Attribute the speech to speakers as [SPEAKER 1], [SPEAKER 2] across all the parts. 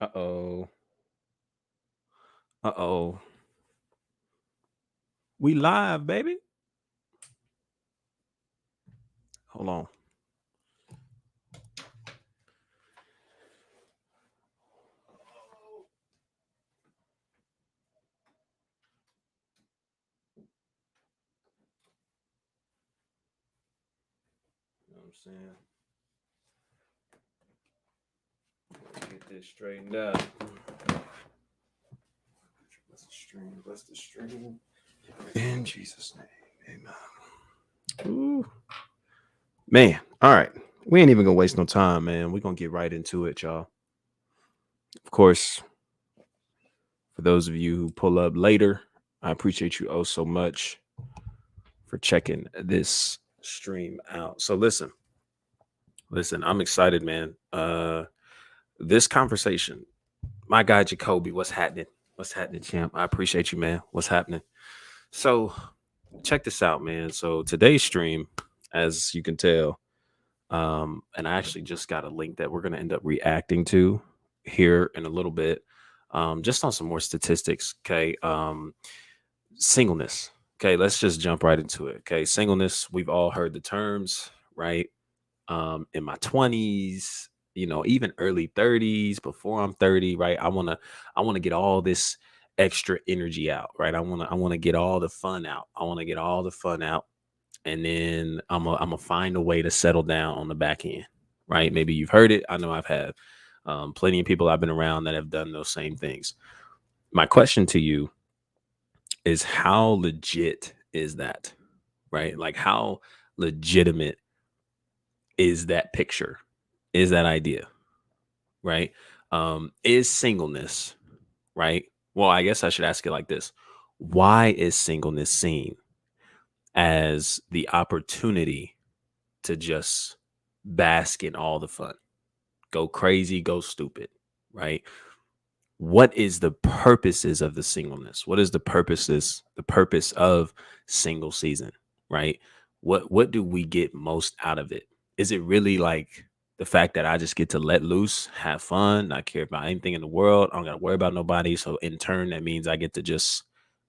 [SPEAKER 1] Uh-oh. Uh-oh. We live, baby. Hold on. You know what I'm saying? Get this straightened out. Let's stream. Bless the stream. In Jesus' name. Amen. Ooh. Man. All right. We ain't even gonna waste no time, man. We're gonna get right into it, y'all. Of course, for those of you who pull up later, I appreciate you oh so much for checking this stream out. So listen, I'm excited, man. This conversation, my guy Jacoby, what's happening? What's happening, champ? I appreciate you, man. What's happening? So check this out, man. So today's stream, as you can tell, and I actually just got a link that we're gonna end up reacting to here in a little bit. Just on some more statistics. Okay. Singleness. Okay, let's just jump right into it. Okay, singleness, we've all heard the terms, right? In my 20s, even early 30s, before I'm 30, right? I want to get all this extra energy out, right? I want to get all the fun out. I want to get all the fun out, and then I'm gonna find a way to settle down on the back end, right? Maybe you've heard it. I know I've had plenty of people I've been around that have done those same things. My question to you is, how legit is that, right? Like, how legitimate is that picture? Is that idea, right? Is singleness, right? Well, I guess I should ask it like this. Why is singleness seen as the opportunity to just bask in all the fun, go crazy, go stupid, right? What is the purposes of the singleness? What is the purpose of single season, right? What do we get most out of it? Is it really like the fact that I just get to let loose, have fun, not care about anything in the world? I don't gotta worry about nobody. So in turn, that means I get to just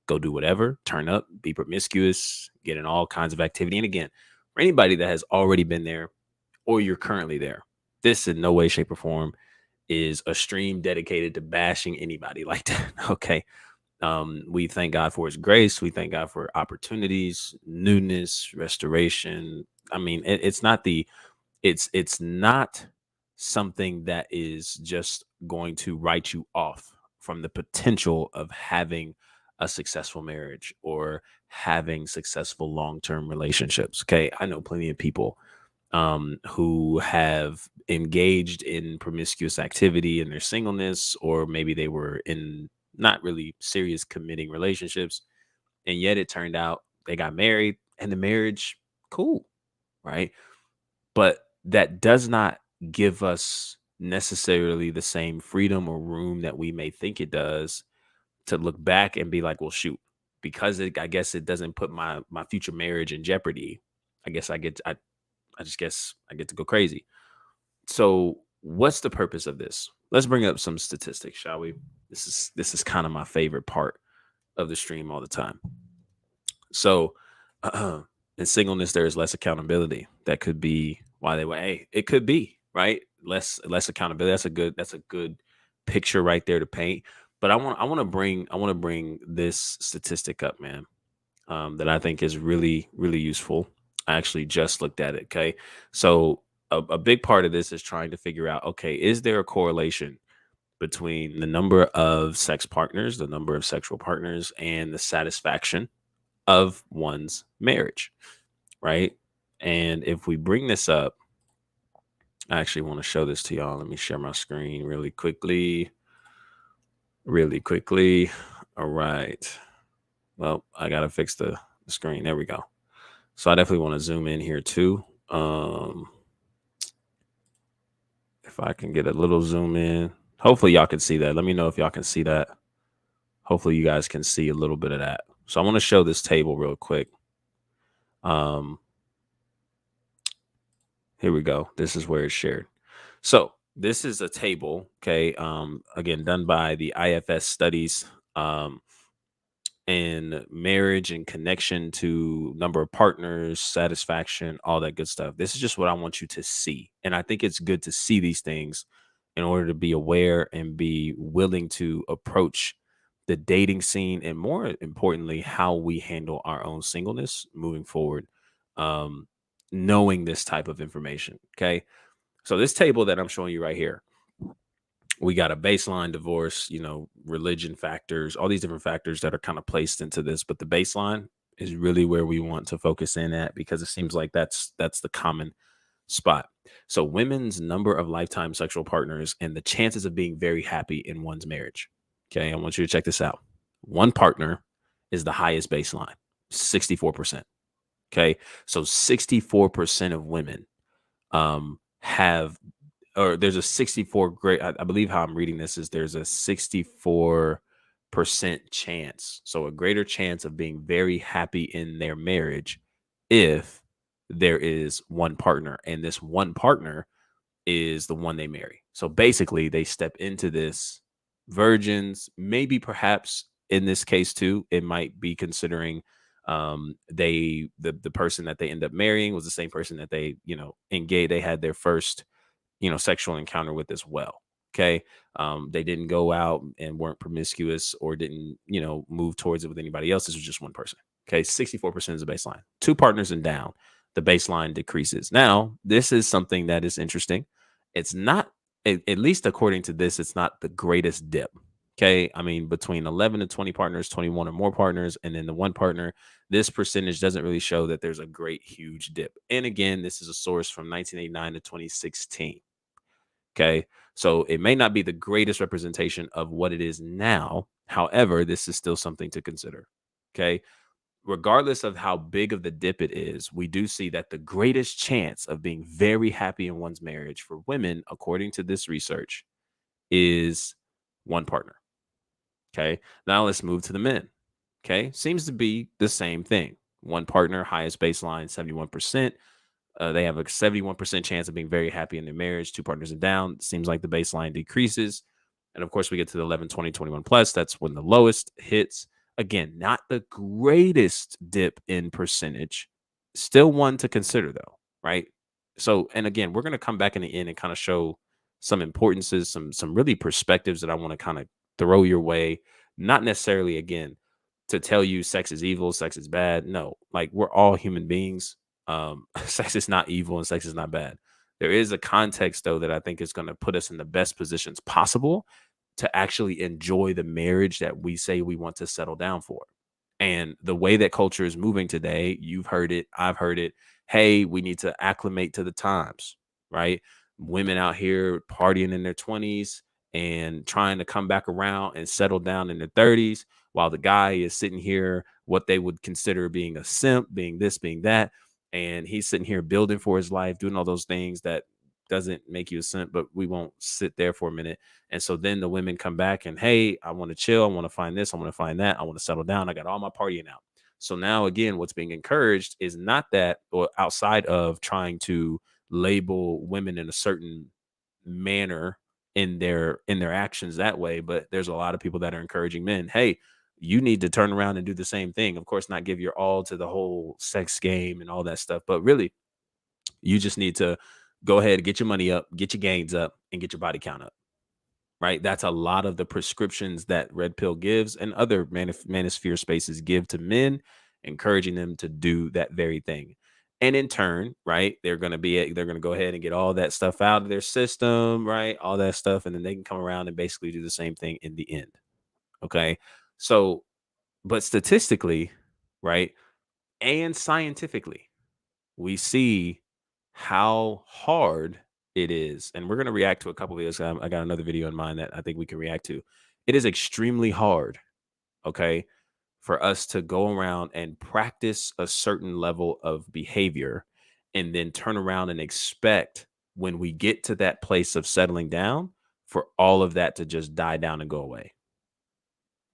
[SPEAKER 1] go do whatever, turn up, be promiscuous, get in all kinds of activity. And again, for anybody that has already been there or you're currently there, this in no way, shape, or form is a stream dedicated to bashing anybody like that. Okay. We thank God for his grace. We thank God for opportunities, newness, restoration. I mean, it's not something that is just going to write you off from the potential of having a successful marriage or having successful long-term relationships. Okay. I know plenty of people who have engaged in promiscuous activity in their singleness, or maybe they were in not really serious committing relationships. And yet it turned out they got married and the marriage, cool, right? But that does not give us necessarily the same freedom or room that we may think it does to look back and be like, well, shoot, because I guess it doesn't put my future marriage in jeopardy. I guess I just guess I get to go crazy. So, what's the purpose of this? Let's bring up some statistics, shall we? This is kind of my favorite part of the stream all the time. So, in singleness, there is less accountability. That could be why they were. Hey, it could be right. Less accountability. That's a good picture right there to paint. But I want to bring this statistic up, man. That I think is really, really useful. I actually just looked at it. Okay. So a big part of this is trying to figure out, okay, is there a correlation between the number of sex partners, the number of sexual partners, and the satisfaction of one's marriage? Right. And if we bring this up, I actually want to show this to y'all. Let me share my screen really quickly. Really quickly. All right. Well, I got to fix the screen. There we go. So I definitely want to zoom in here too. If I can get a little zoom in, hopefully y'all can see that. Let me know if y'all can see that. Hopefully you guys can see a little bit of that. So I want to show this table real quick. Um, Here we go. This is where it's shared. So This is a table, okay, again, done by the IFS studies, um, and marriage and connection to number of partners, satisfaction, all that good stuff. This is just what I want you to see. And I think it's good to see these things in order to be aware and be willing to approach the dating scene, and more importantly, how we handle our own singleness moving forward, um, knowing this type of information. Okay. So, this table that I'm showing you right here, we got a baseline divorce, religion factors, all these different factors that are kind of placed into this, but the baseline is really where we want to focus in at, because it seems like that's the common spot. So, women's number of lifetime sexual partners and the chances of being very happy in one's marriage. Okay, I want you to check this out. One partner is the highest baseline, 64%. Okay, so 64% of women have, or there's a 64 great, I believe how I'm reading this is there's a 64% chance, so a greater chance of being very happy in their marriage if there is one partner, and this one partner is the one they marry. So basically they step into this virgins, maybe perhaps in this case too, it might be considering the person that they end up marrying was the same person that they, engaged, they had their first, sexual encounter with as well. Okay. They didn't go out and weren't promiscuous or didn't, move towards it with anybody else. This was just one person. Okay. 64% is the baseline. Two partners and down, the baseline decreases. Now, this is something that is interesting. It's not, at least according to this, it's not the greatest dip. Okay. I mean, between 11 to 20 partners, 21 or more partners, and then the one partner, this percentage doesn't really show that there's a great huge dip. And again, this is a source from 1989 to 2016. Okay. So it may not be the greatest representation of what it is now. However, this is still something to consider. Okay. Regardless of how big of the dip it is, we do see that the greatest chance of being very happy in one's marriage for women, according to this research, is one partner. Okay. Now let's move to the men. Okay. Seems to be the same thing. One partner, highest baseline, 71%. They have a 71% chance of being very happy in their marriage. Two partners and down. Seems like the baseline decreases. And of course, we get to the 11, 20, 21 plus. That's when the lowest hits. Again, not the greatest dip in percentage. Still one to consider, though, right? So, and again, we're going to come back in the end and kind of show some importances, some really perspectives that I want to kind of throw your way. Not necessarily, again, to tell you sex is evil, sex is bad. No, like we're all human beings. Sex is not evil and sex is not bad. There is a context though that I think is going to put us in the best positions possible to actually enjoy the marriage that we say we want to settle down for. And the way that culture is moving today, you've heard it, I've heard it. Hey, we need to acclimate to the times, right? Women out here partying in their 20s and trying to come back around and settle down in their 30s, while the guy is sitting here, what they would consider being a simp, being this, being that. And he's sitting here building for his life, doing all those things that doesn't make you a simp, but we won't sit there for a minute. And so then the women come back and, hey, I want to chill. I want to find this. I want to find that. I want to settle down. I got all my partying out. So now again, what's being encouraged is not that, or outside of trying to label women in a certain manner in their actions that way, but there's a lot of people that are encouraging men, hey, you need to turn around and do the same thing. Of course, not give your all to the whole sex game and all that stuff, but really, you just need to go ahead and get your money up, get your gains up, and get your body count up. Right? That's a lot of the prescriptions that Red Pill gives and other manosphere spaces give to men, encouraging them to do that very thing. And in turn, right, they're gonna go ahead and get all that stuff out of their system, right? All that stuff, and then they can come around and basically do the same thing in the end. Okay. So, but statistically, right, and scientifically, we see how hard it is. And we're going to react to a couple videos. I got another video in mind that I think we can react to. It is extremely hard, okay, for us to go around and practice a certain level of behavior and then turn around and expect when we get to that place of settling down for all of that to just die down and go away.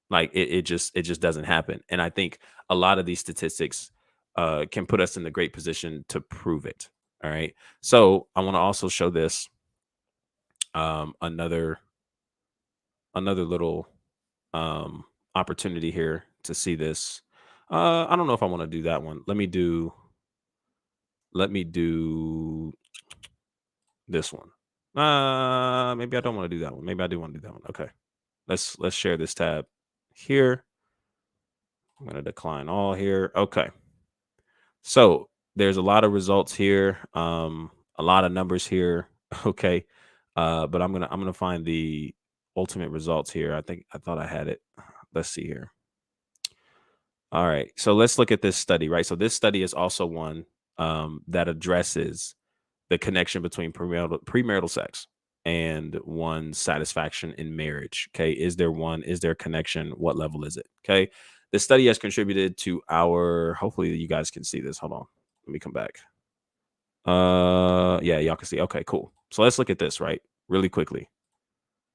[SPEAKER 1] Like it just doesn't happen. And I think a lot of these statistics can put us in the great position to prove it. All right. So I want to also show this. Another little um opportunity here to see this. I don't know if I want to do that one. Let me do this one. Maybe I don't want to do that one. Maybe I do want to do that one. Okay. Let's share this tab here. I'm going to decline all here. Okay. So there's a lot of results here, a lot of numbers here. Okay. But I'm gonna find the ultimate results here. I thought I had it. Let's see here. All right. So let's look at this study, right? So this study is also one that addresses the connection between premarital sex and one's satisfaction in marriage. Okay. Is there a connection? What level is it? Okay. The study has contributed to our, hopefully you guys can see this. Hold on. Let me come back. Yeah, y'all can see. Okay, cool. So let's look at this, right? Really quickly.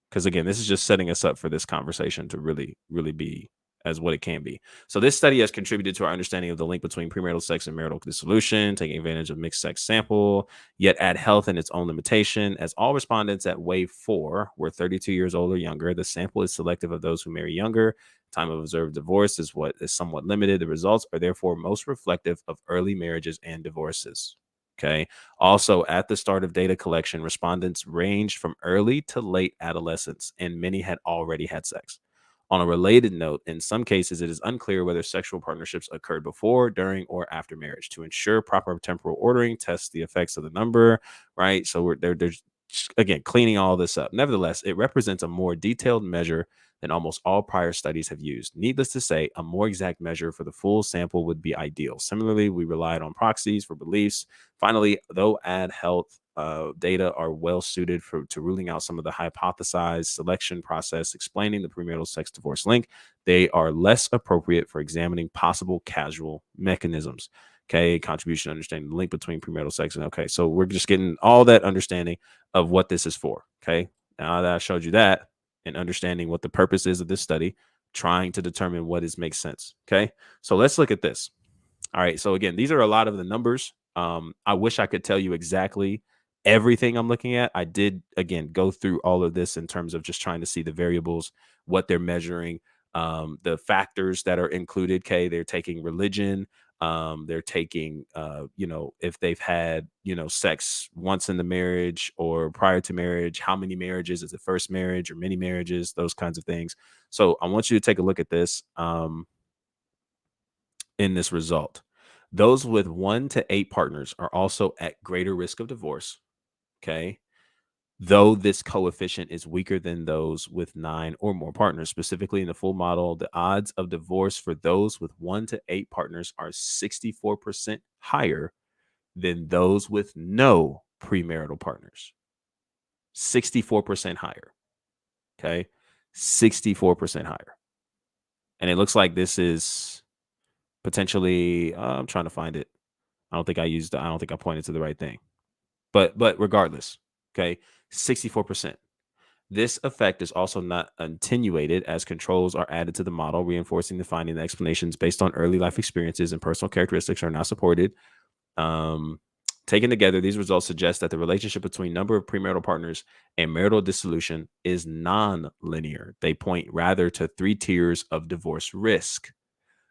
[SPEAKER 1] Because again, this is just setting us up for this conversation to really, really be as what it can be. So this study has contributed to our understanding of the link between premarital sex and marital dissolution, taking advantage of mixed sex sample, yet add health and its own limitation. As all respondents at wave 4 were 32 years old or younger, the sample is selective of those who marry younger. Time of observed divorce is what is somewhat limited. The results are therefore most reflective of early marriages and divorces. Okay. Also, at the start of data collection, respondents ranged from early to late adolescence, and many had already had sex. On a related note, in some cases, it is unclear whether sexual partnerships occurred before, during, or after marriage. To ensure proper temporal ordering, test the effects of the number, right? So they're again cleaning all this up. Nevertheless, it represents a more detailed measure than almost all prior studies have used. Needless to say, a more exact measure for the full sample would be ideal. Similarly, we relied on proxies for beliefs. Finally, though ad health data are well suited to ruling out some of the hypothesized selection process explaining the premarital sex divorce link, they are less appropriate for examining possible causal mechanisms. Okay, contribution to understanding the link between premarital sex and okay. So we're just getting all that understanding of what this is for. Okay, now that I showed you that and understanding what the purpose is of this study, trying to determine what makes sense. Okay, so let's look at this. All right. So again, these are a lot of the numbers. I wish I could tell you exactly everything I'm looking at. I did again go through all of this in terms of just trying to see the variables, what they're measuring, the factors that are included. Okay, they're taking religion. They're taking, if they've had, sex once in the marriage or prior to marriage, how many marriages is it first marriage or many marriages, those kinds of things. So I want you to take a look at this. In this result. Those with 1 to 8 partners are also at greater risk of divorce, okay? Though this coefficient is weaker than those with 9 or more partners. Specifically in the full model, the odds of divorce for those with 1 to 8 partners are 64% higher than those with no premarital partners. 64% higher, okay? 64% higher. And it looks like this is potentially, I'm trying to find it. I don't think I pointed to the right thing. But regardless, okay, 64%. This effect is also not attenuated as controls are added to the model, reinforcing the finding that explanations based on early life experiences and personal characteristics are not supported. Taken together, these results suggest that the relationship between number of premarital partners and marital dissolution is non-linear. They point rather to 3 tiers of divorce risk,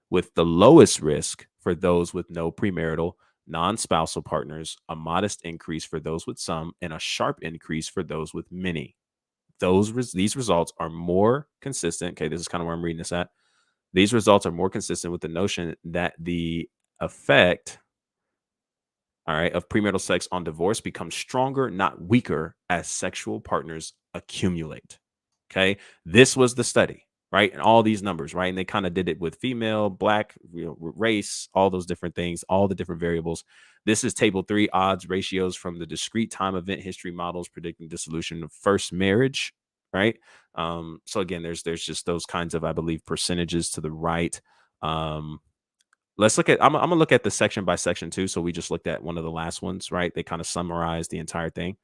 [SPEAKER 1] with the lowest risk for those with no premarital, non-spousal partners, a modest increase for those with some, and a sharp increase for those with many. These results are more consistent. Okay, this is kind of where I'm reading this at. These results are more consistent with the notion that the effect, all right, of premarital sex on divorce becomes stronger, not weaker, as sexual partners accumulate. Okay, this was the study, right? And all these numbers, right? And they kind of did it with female, black, race, all those different things, all the different variables. This is table 3 odds ratios from the discrete time event history models predicting dissolution of first marriage, right? So again, there's just those kinds of, I believe, percentages to the right. Let's look at, I'm gonna look at the section by section too. So we just looked at one of the last ones, right? They kind of summarize the entire thing.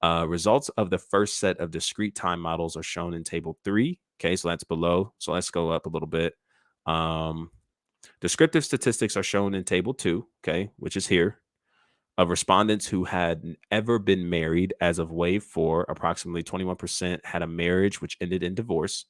[SPEAKER 1] Results of the first set of discrete time models are shown in table 3. Okay, so that's below. So let's go up a little bit. Descriptive statistics are shown in table 2, okay, which is here. Of respondents who had ever been married as of wave 4, approximately 21% had a marriage which ended in divorce.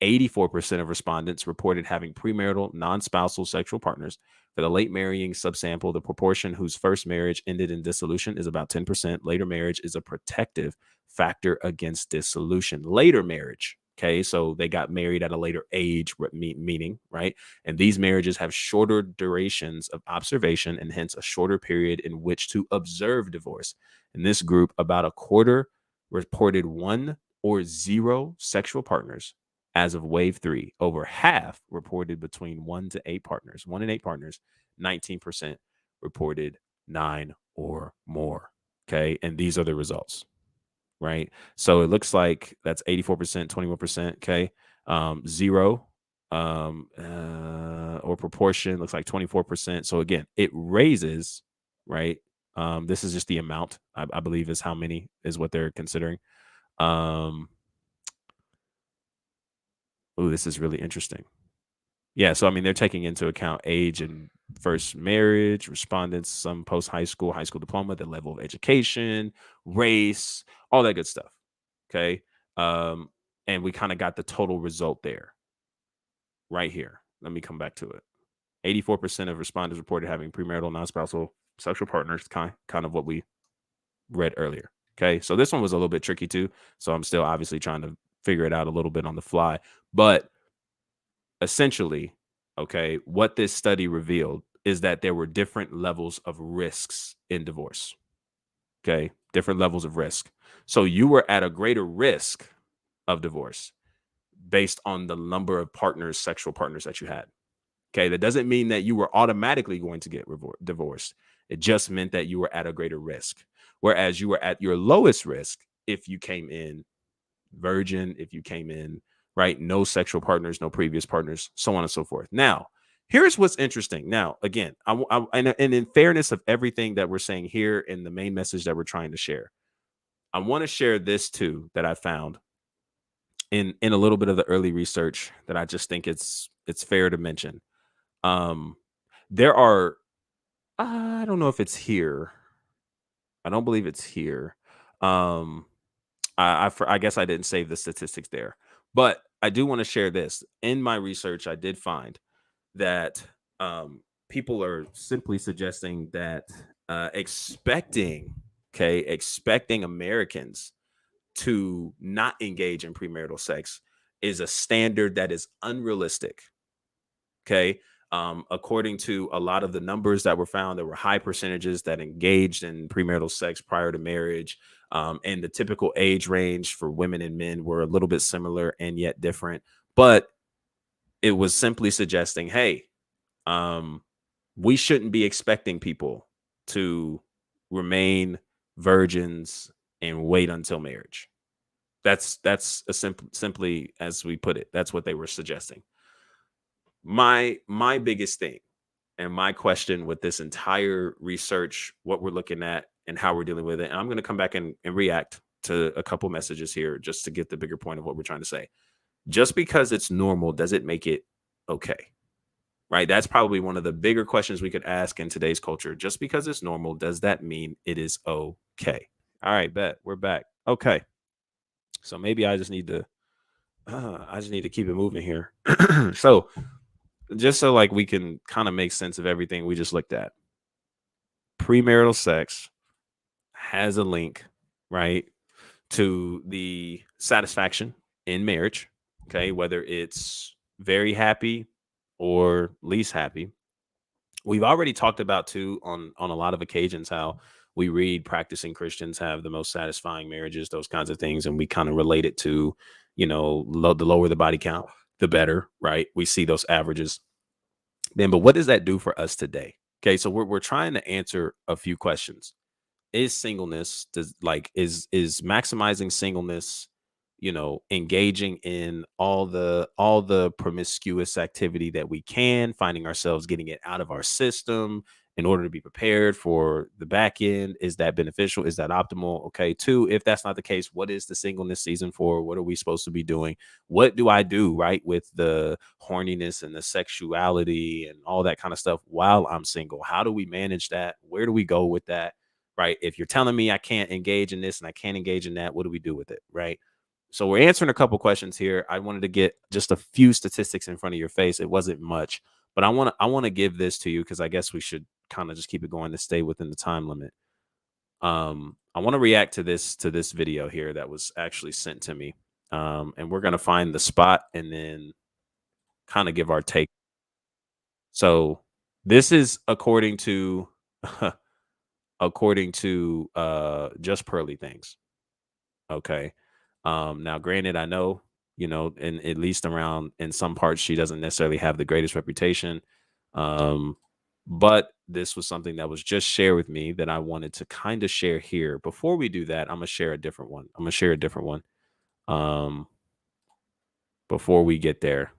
[SPEAKER 1] 84% of respondents reported having premarital, non-spousal sexual partners. For the late marrying subsample, the proportion whose first marriage ended in dissolution is about 10%. Later marriage is a protective factor against dissolution. Later marriage, okay, so they got married at a later age, meaning, right? And these marriages have shorter durations of observation and hence a shorter period in which to observe divorce. In this group, about a quarter reported one or zero sexual partners. As of wave 3, over half reported between 1 and 8 partners. 19% reported 9 or more. Okay. And these are the results, right? So it looks like that's 84%, 21%. Okay. Zero or proportion looks like 24%. So again, it raises, right? This is just the amount, I believe, is how many is what they're considering. Oh, this is really interesting. Yeah, so I mean, they're taking into account age and first marriage, respondents, some post high school diploma, the level of education, race, all that good stuff. Okay. Um, and we kind of got the total result there right here. Let me come back to it. 84% of respondents reported having premarital, non-spousal sexual partners, kind of what we read earlier. Okay. So this one was a little bit tricky too. So I'm still obviously trying to figure it out a little bit on the fly. But essentially, okay, what this study revealed is that there were different levels of risks in divorce. Okay, different levels of risk. So you were at a greater risk of divorce based on the number of partners, sexual partners that you had. Okay, that doesn't mean that you were automatically going to get divorced. It just meant that you were at a greater risk. Whereas you were at your lowest risk if you came in virgin, if you came in, right, no sexual partners, no previous partners, so on and so forth. Now, here's what's interesting. Now, again, and in fairness of everything that we're saying here in the main message that we're trying to share, I want to share this too that I found in a little bit of the early research that I just think it's fair to mention. Um, there are, I don't know if it's here. I don't believe it's here. Um, I guess I didn't save the statistics there, but I do want to share this. In my research, I did find that people are simply suggesting that expecting Americans to not engage in premarital sex is a standard that is unrealistic. Okay. According to a lot of the numbers that were found, there were high percentages that engaged in premarital sex prior to marriage. And the typical age range for women and men were a little bit similar and yet different. But it was simply suggesting, hey, um, we shouldn't be expecting people to remain virgins and wait until marriage. That's a simply as we put it. That's what they were suggesting. My biggest thing and my question with this entire research, what we're looking at and how we're dealing with it, and I'm going to come back and react to a couple messages here just to get the bigger point of what we're trying to say. Just because it's normal, does it make it okay? Right? That's probably one of the bigger questions we could ask in today's culture. Just because it's normal, does that mean it is okay? All right, bet we're back. Okay, so maybe I just need to keep it moving here. So just so like we can kind of make sense of everything we just looked at. Premarital sex has a link, right, to the satisfaction in marriage. Okay, whether it's very happy or least happy. We've already talked about too on a lot of occasions how we read practicing Christians have the most satisfying marriages, those kinds of things, and we kind of relate it to, the lower the body count, the better, right? We see those averages. Then, but what does that do for us today? Okay, so we're trying to answer a few questions. Is singleness is maximizing singleness, engaging in all the promiscuous activity that we can, finding ourselves getting it out of our system in order to be prepared for the back end? Is that beneficial? Is that optimal? Okay. Two, if that's not the case, what is the singleness season for? What are we supposed to be doing? What do I do, right, with the horniness and the sexuality and all that kind of stuff while I'm single? How do we manage that? Where do we go with that? right? If you're telling me I can't engage in this and I can't engage in that, what do we do with it, right? So we're answering a couple questions here. I wanted to get just a few statistics in front of your face. It wasn't much, but I want to give this to you because I guess we should kind of just keep it going to stay within the time limit. I want to react to this video here that was actually sent to me. And we're gonna find the spot and then kind of give our take. So this is according to according to just Pearly Things. Okay. Now granted, I know, in at least around in some parts, she doesn't necessarily have the greatest reputation. Um, but this was something that was just shared with me that I wanted to kind of share here. Before we do that, I'm gonna share a different one. I'm gonna share a different one. Um, before we get there.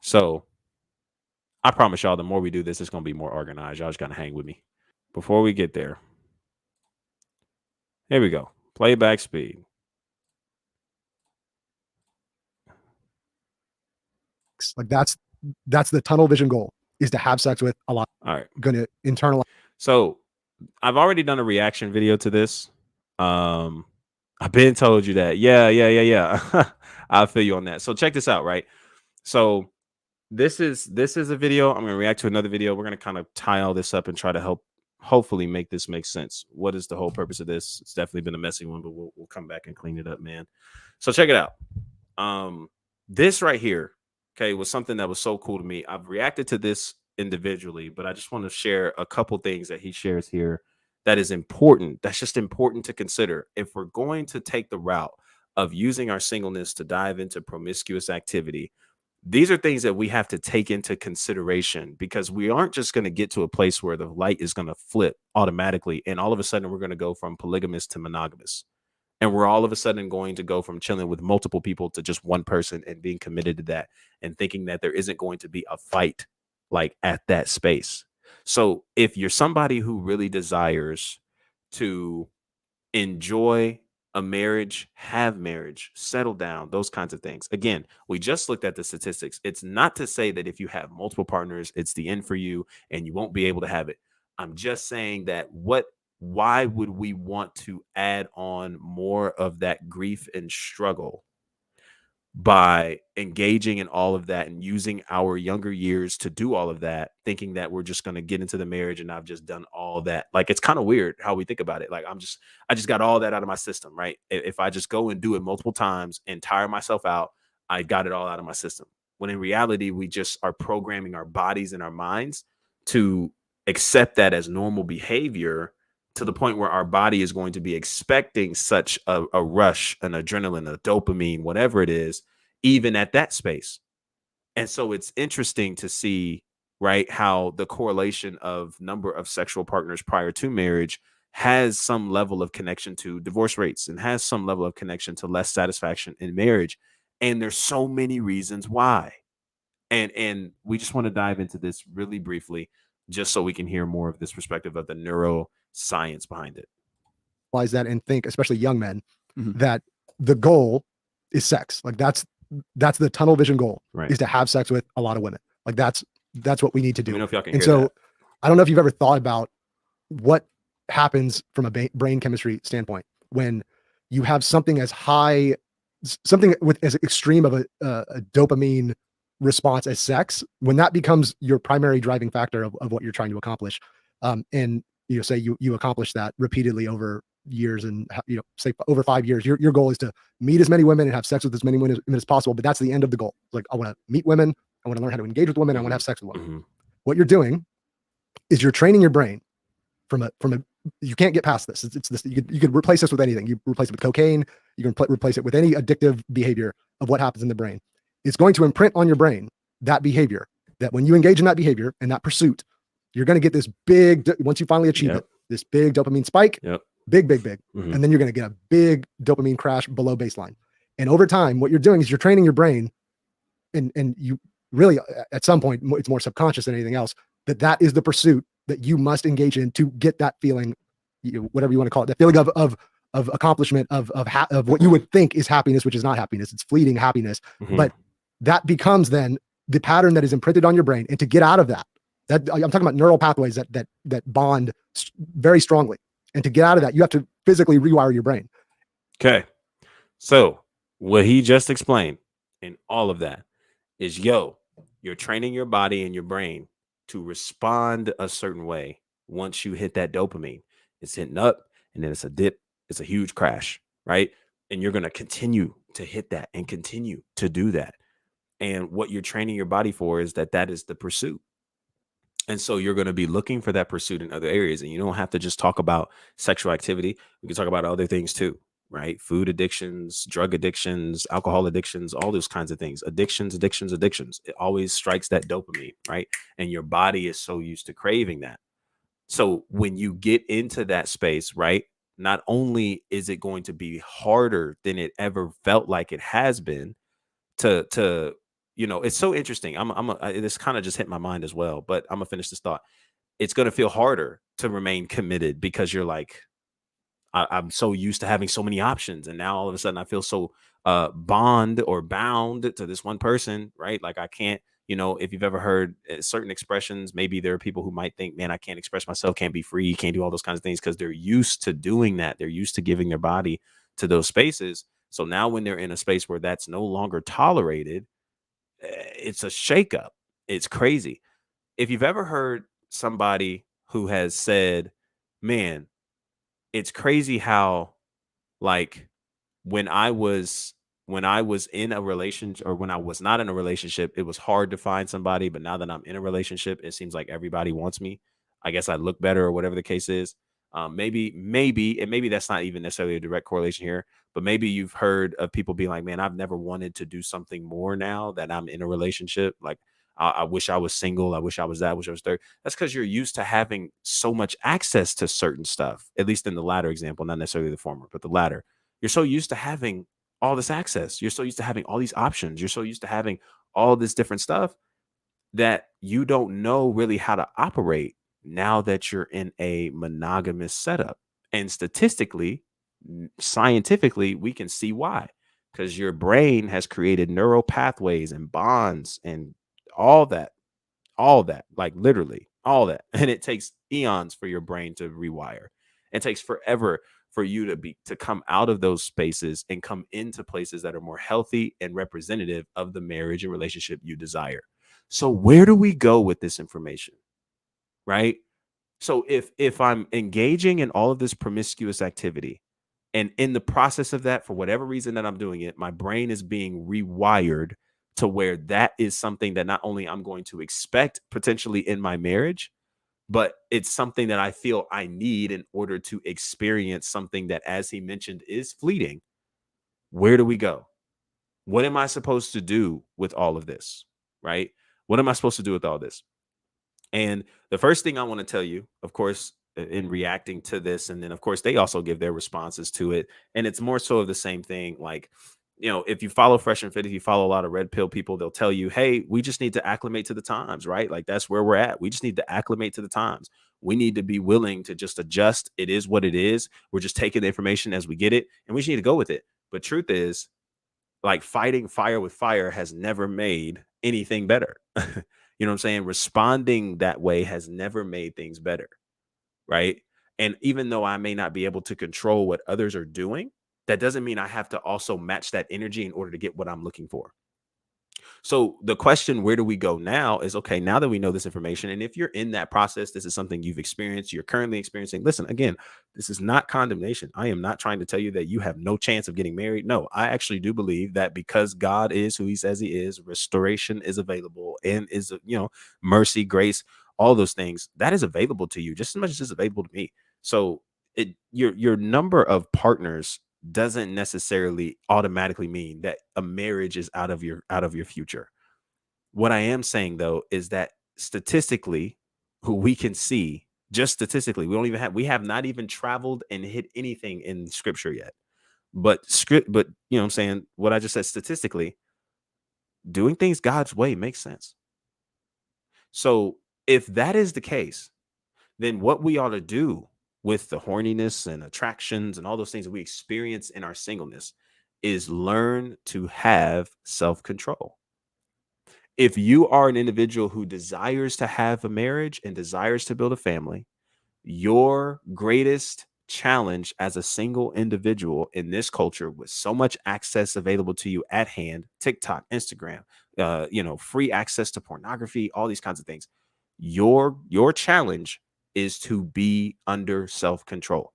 [SPEAKER 1] So I promise y'all, the more we do this, it's gonna be more organized. Y'all just gotta hang with me. Before we get there, here we go. Playback speed.
[SPEAKER 2] Like that's the tunnel vision goal, is to have sex with a lot.
[SPEAKER 1] All right.
[SPEAKER 2] Gonna internalize.
[SPEAKER 1] So I've already done a reaction video to this. I've been told you that. Yeah. I'll feel you on that. So check this out, right? So this is a video. I'm gonna react to another video. We're gonna kind of tie all this up and try to hopefully make this make sense. What is the whole purpose of this? It's definitely been a messy one, but we'll come back and clean it up, man. So check it out. This right here, okay, was something that was so cool to me. I've reacted to this individually, but I just want to share a couple things that he shares here that is important. That's just important to consider. If we're going to take the route of using our singleness to dive into promiscuous activity, these are things that we have to take into consideration, because we aren't just going to get to a place where the light is going to flip automatically and all of a sudden we're going to go from polygamous to monogamous. And we're all of a sudden going to go from chilling with multiple people to just one person and being committed to that and thinking that there isn't going to be a fight like at that space. So if you're somebody who really desires to enjoy a marriage, have marriage, settle down, those kinds of things. Again, we just looked at the statistics. It's not to say that if you have multiple partners, it's the end for you and you won't be able to have it. I'm just saying that why would we want to add on more of that grief and struggle by engaging in all of that and using our younger years to do all of that, thinking that we're just going to get into the marriage and I've just done all that? Like, it's kind of weird how we think about it. Like, I just got all that out of my system, right? If I just go and do it multiple times and tire myself out, I got it all out of my system. When in reality, we just are programming our bodies and our minds to accept that as normal behavior, to the point where our body is going to be expecting such a rush, an adrenaline, a dopamine, whatever it is, even at that space. And so it's interesting to see, right, how the correlation of number of sexual partners prior to marriage has some level of connection to divorce rates and has some level of connection to less satisfaction in marriage. And there's so many reasons why. And we just want to dive into this really briefly, just so we can hear more of this perspective of the neuroscience behind it.
[SPEAKER 2] That and think, especially young men, that the goal is sex. Like that's the tunnel vision goal,
[SPEAKER 1] right,
[SPEAKER 2] is to have sex with a lot of women. Like that's what we need to do.
[SPEAKER 1] Let me know if y'all can
[SPEAKER 2] and
[SPEAKER 1] hear
[SPEAKER 2] so
[SPEAKER 1] that.
[SPEAKER 2] I don't know if you've ever thought about what happens from a brain chemistry standpoint when you have something as high, something with as extreme of a dopamine response as sex, when that becomes your primary driving factor of what you're trying to accomplish. And say you accomplish that repeatedly over years, and say over 5 years, your goal is to meet as many women and have sex with as many women as possible. But that's the end of the goal. Like, I want to meet women, I want to learn how to engage with women, I want to have sex with women. What you're doing is you're training your brain from a you can't get past this. It's this. You could replace this with anything. You replace it with cocaine. You can replace it with any addictive behavior of what happens in the brain. It's going to imprint on your brain that behavior, that when you engage in that behavior and that pursuit, you're going to get this big, once you finally achieve it, this big dopamine spike, big. And then you're going to get a big dopamine crash below baseline. And over time, what you're doing is you're training your brain, and you really, at some point, it's more subconscious than anything else, that is the pursuit that you must engage in to get that feeling, whatever you want to call it, that feeling of accomplishment, of what you would think is happiness, which is not happiness. It's fleeting happiness. But that becomes then the pattern that is imprinted on your brain. And to get out of that I'm talking about neural pathways that bond very strongly. And to get out of that, you have to physically rewire your brain.
[SPEAKER 1] Okay. So what he just explained and all of that is, you're training your body and your brain to respond a certain way. Once you hit that dopamine, it's hitting up, and then it's a dip, it's a huge crash, right? And you're going to continue to hit that and continue to do that. And what you're training your body for is that is the pursuit. And so you're going to be looking for that pursuit in other areas. And you don't have to just talk about sexual activity. We can talk about other things too, right? Food addictions, drug addictions, alcohol addictions, all those kinds of things. Addictions. It always strikes that dopamine, right? And your body is so used to craving that. So when you get into that space, right? Not only is it going to be harder than it ever felt like it has been, to it's so interesting. This kind of just hit my mind as well, but I'm gonna finish this thought. It's gonna feel harder to remain committed because you're like, I'm so used to having so many options, and now all of a sudden I feel so bond or bound to this one person, right? Like I can't, if you've ever heard certain expressions, maybe there are people who might think, man, I can't express myself, can't be free, can't do all those kinds of things because they're used to doing that. They're used to giving their body to those spaces. So now when they're in a space where that's no longer tolerated, it's a shakeup. It's crazy. If you've ever heard somebody who has said, man, it's crazy how, like, when I was in a relationship, or when I was not in a relationship, it was hard to find somebody, but now that I'm in a relationship, it seems like everybody wants me. I guess I look better or whatever the case is. Maybe that's not even necessarily a direct correlation here, but maybe you've heard of people being like, man, I've never wanted to do something more now that I'm in a relationship. Like, I wish I was single. I wish I was that. I wish I was third. That's because you're used to having so much access to certain stuff, at least in the latter example, not necessarily the former, but the latter. You're so used to having all this access. You're so used to having all these options. You're so used to having all this different stuff that you don't know really how to operate now that you're in a monogamous setup. And statistically, scientifically, we can see why. Because your brain has created neural pathways and bonds and all that, like literally all that. And it takes eons for your brain to rewire. It takes forever for you to come out of those spaces and come into places that are more healthy and representative of the marriage and relationship you desire. So where do we go with this information? Right? So if I'm engaging in all of this promiscuous activity, and in the process of that, for whatever reason that I'm doing it, my brain is being rewired to where that is something that not only I'm going to expect potentially in my marriage, but it's something that I feel I need in order to experience something that, as he mentioned, is fleeting. Where do we go? What am I supposed to do with all of this? Right? What am I supposed to do with all this? And the first thing I want to tell you, of course, in reacting to this, and then of course they also give their responses to it, and it's more so of the same thing. Like, if you follow Fresh and Fit, if you follow a lot of red pill people, they'll tell you, hey, we just need to acclimate to the times, right? Like that's where we're at. We just need to acclimate to the times. We need to be willing to just adjust. It is what it is. We're just taking the information as we get it, and we just need to go with it. But truth is, like, fighting fire with fire has never made anything better. You know what I'm saying? Responding that way has never made things better, right? And even though I may not be able to control what others are doing, that doesn't mean I have to also match that energy in order to get what I'm looking for. So the question, where do we go now, is okay, now that we know this information, and if you're in that process, this is something you've experienced, you're currently experiencing. Listen, again, this is not condemnation. I am not trying to tell you that you have no chance of getting married. No, I actually do believe that because God is who he says he is, restoration is available, and is, mercy, grace, all those things that is available to you just as much as it's available to me. So your number of partners doesn't necessarily automatically mean that a marriage is out of your future. What I am saying though is that statistically, who we can see, just statistically, we have not even traveled and hit anything in scripture yet. But you know what I'm saying, what I just said, statistically, doing things God's way makes sense. So if that is the case, then what we ought to do with the horniness and attractions and all those things that we experience in our singleness is learn to have self-control. If you are an individual who desires to have a marriage and desires to build a family, your greatest challenge as a single individual in this culture with so much access available to you at hand, TikTok, Instagram, free access to pornography, all these kinds of things. Your challenge is to be under self-control,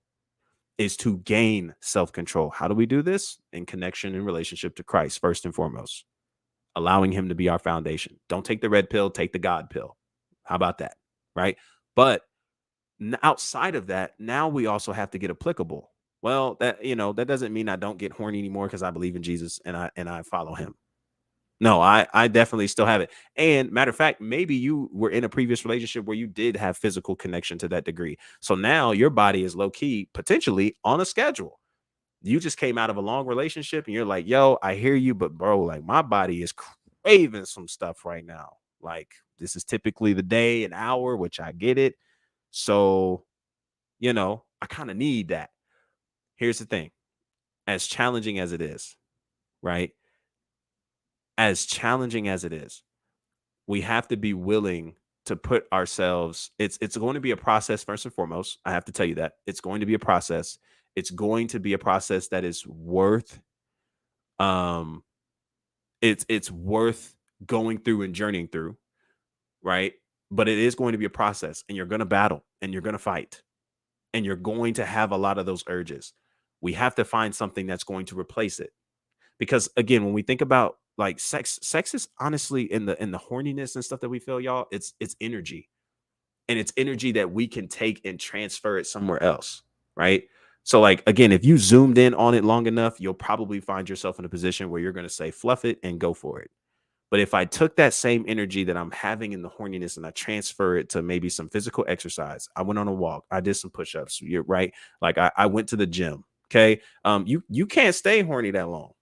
[SPEAKER 1] is to gain self-control. How do we do this? In connection and relationship to Christ, first and foremost, allowing him to be our foundation. Don't take the red pill, take the God pill. How about that? Right? But outside of that, now we also have to get applicable. Well, that doesn't mean I don't get horny anymore because I believe in Jesus and I follow him. No, I definitely still have it. And matter of fact, maybe you were in a previous relationship where you did have physical connection to that degree. So now your body is low key potentially on a schedule. You just came out of a long relationship and you're like, yo, I hear you, but bro, like my body is craving some stuff right now. Like this is typically the day, an hour, which I get it. So, I kind of need that. Here's the thing, as challenging as it is, right? As challenging as it is, we have to be willing to put ourselves, it's going to be a process first and foremost. I have to tell you that it's going to be a process. It's going to be a process that is worth um it's worth going through and journeying through, right? But it is going to be a process and you're going to battle and you're going to fight and you're going to have a lot of those urges. We have to find something that's going to replace it. Because again, when we think about like sex is honestly in the horniness and stuff that we feel, y'all, it's energy. And it's energy that we can take and transfer it somewhere else, right? So like again, if you zoomed in on it long enough, you'll probably find yourself in a position where you're going to say fluff it and go for it. But if I took that same energy that I'm having in the horniness and I transfer it to maybe some physical exercise, I went on a walk, I did some push-ups, you're right. Like I went to the gym. Okay. You can't stay horny that long.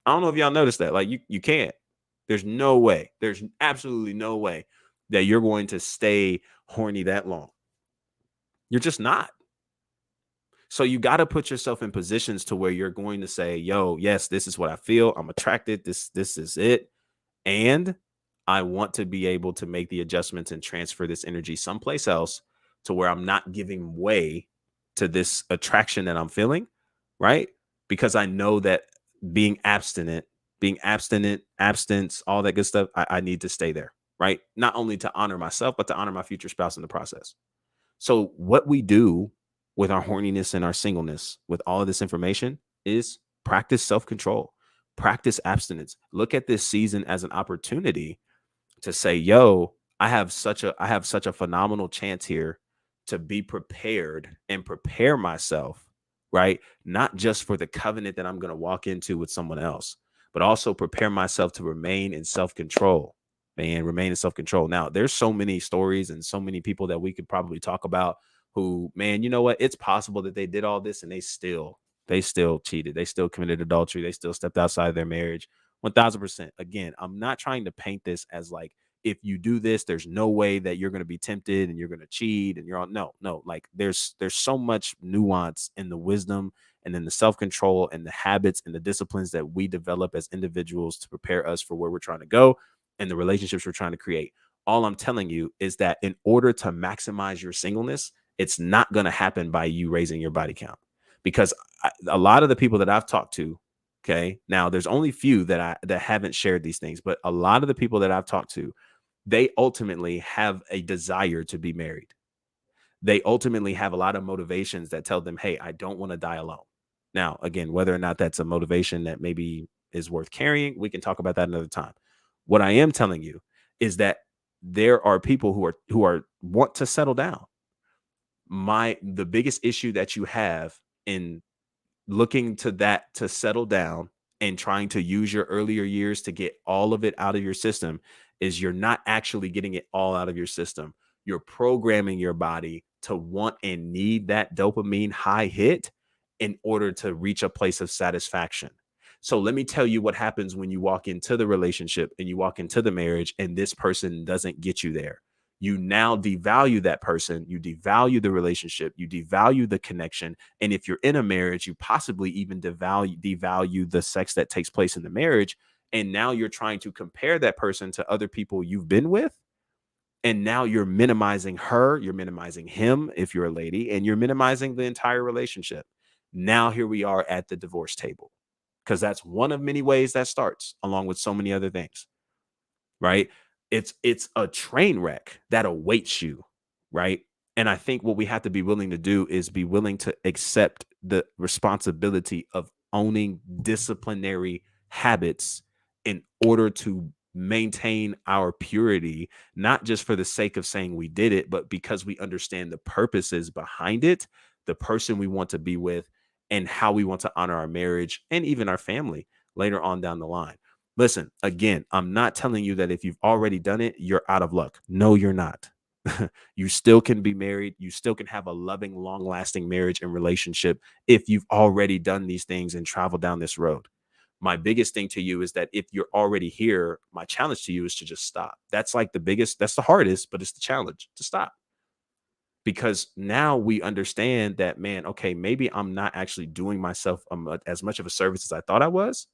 [SPEAKER 1] I don't know if y'all noticed that. Like you can't. There's no way. There's absolutely no way that you're going to stay horny that long. You're just not. So you got to put yourself in positions to where you're going to say, yo, yes, this is what I feel. I'm attracted. This is it. And I want to be able to make the adjustments and transfer this energy someplace else to where I'm not giving way to this attraction that I'm feeling, right? Because I know that being abstinent, abstinence, all that good stuff, I need to stay there, right? Not only to honor myself, but to honor my future spouse in the process. So what we do with our horniness and our singleness, with all of this information, is practice self-control, practice abstinence. Look at this season as an opportunity to say, yo, I have such a phenomenal chance here to be prepared and prepare myself, right? Not just for the covenant that I'm going to walk into with someone else, but also prepare myself to remain in self-control. Man, remain in self-control. Now, there's so many stories and so many people that we could probably talk about who, man, you know what? It's possible that they did all this and they still cheated. They still committed adultery. They still stepped outside of their marriage. 1000%. Again, I'm not trying to paint this as like, if you do this, there's no way that you're going to be tempted and you're going to cheat and you're on. No, like there's so much nuance in the wisdom and in the self-control and the habits and the disciplines that we develop as individuals to prepare us for where we're trying to go and the relationships we're trying to create. All I'm telling you is that in order to maximize your singleness, it's not going to happen by you raising your body count. Because a lot of the people that I've talked to, okay, now there's only few that haven't shared these things, but a lot of the people that I've talked to, they ultimately have a desire to be married. They ultimately have a lot of motivations that tell them, hey, I don't want to die alone. Now, again, whether or not that's a motivation that maybe is worth carrying, we can talk about that another time. What I am telling you is that there are people who are want to settle down. The biggest issue that you have in looking to that to settle down and trying to use your earlier years to get all of it out of your system is you're not actually getting it all out of your system. You're programming your body to want and need that dopamine high hit in order to reach a place of satisfaction. So let me tell you what happens when you walk into the relationship and you walk into the marriage and this person doesn't get you there. You now devalue that person, you devalue the relationship, you devalue the connection. And if you're in a marriage, you possibly even devalue the sex that takes place in the marriage. And now you're trying to compare that person to other people you've been with. And now you're minimizing her, you're minimizing him if you're a lady, and you're minimizing the entire relationship. Now here we are at the divorce table, because that's one of many ways that starts, along with so many other things, right? It's a train wreck that awaits you, right? And I think what we have to be willing to do is be willing to accept the responsibility of owning disciplinary habits in order to maintain our purity, not just for the sake of saying we did it, but because we understand the purposes behind it, the person we want to be with, and how we want to honor our marriage and even our family later on down the line. Listen, again, I'm not telling you that if you've already done it, you're out of luck. No, you're not. You still can be married. You still can have a loving, long lasting marriage and relationship if you've already done these things and traveled down this road. My biggest thing to you is that if you're already here, my challenge to you is to just stop. That's like the biggest, that's the hardest, but it's the challenge to stop. Because now we understand that, man, okay, maybe I'm not actually doing myself as much of a service as I thought I was.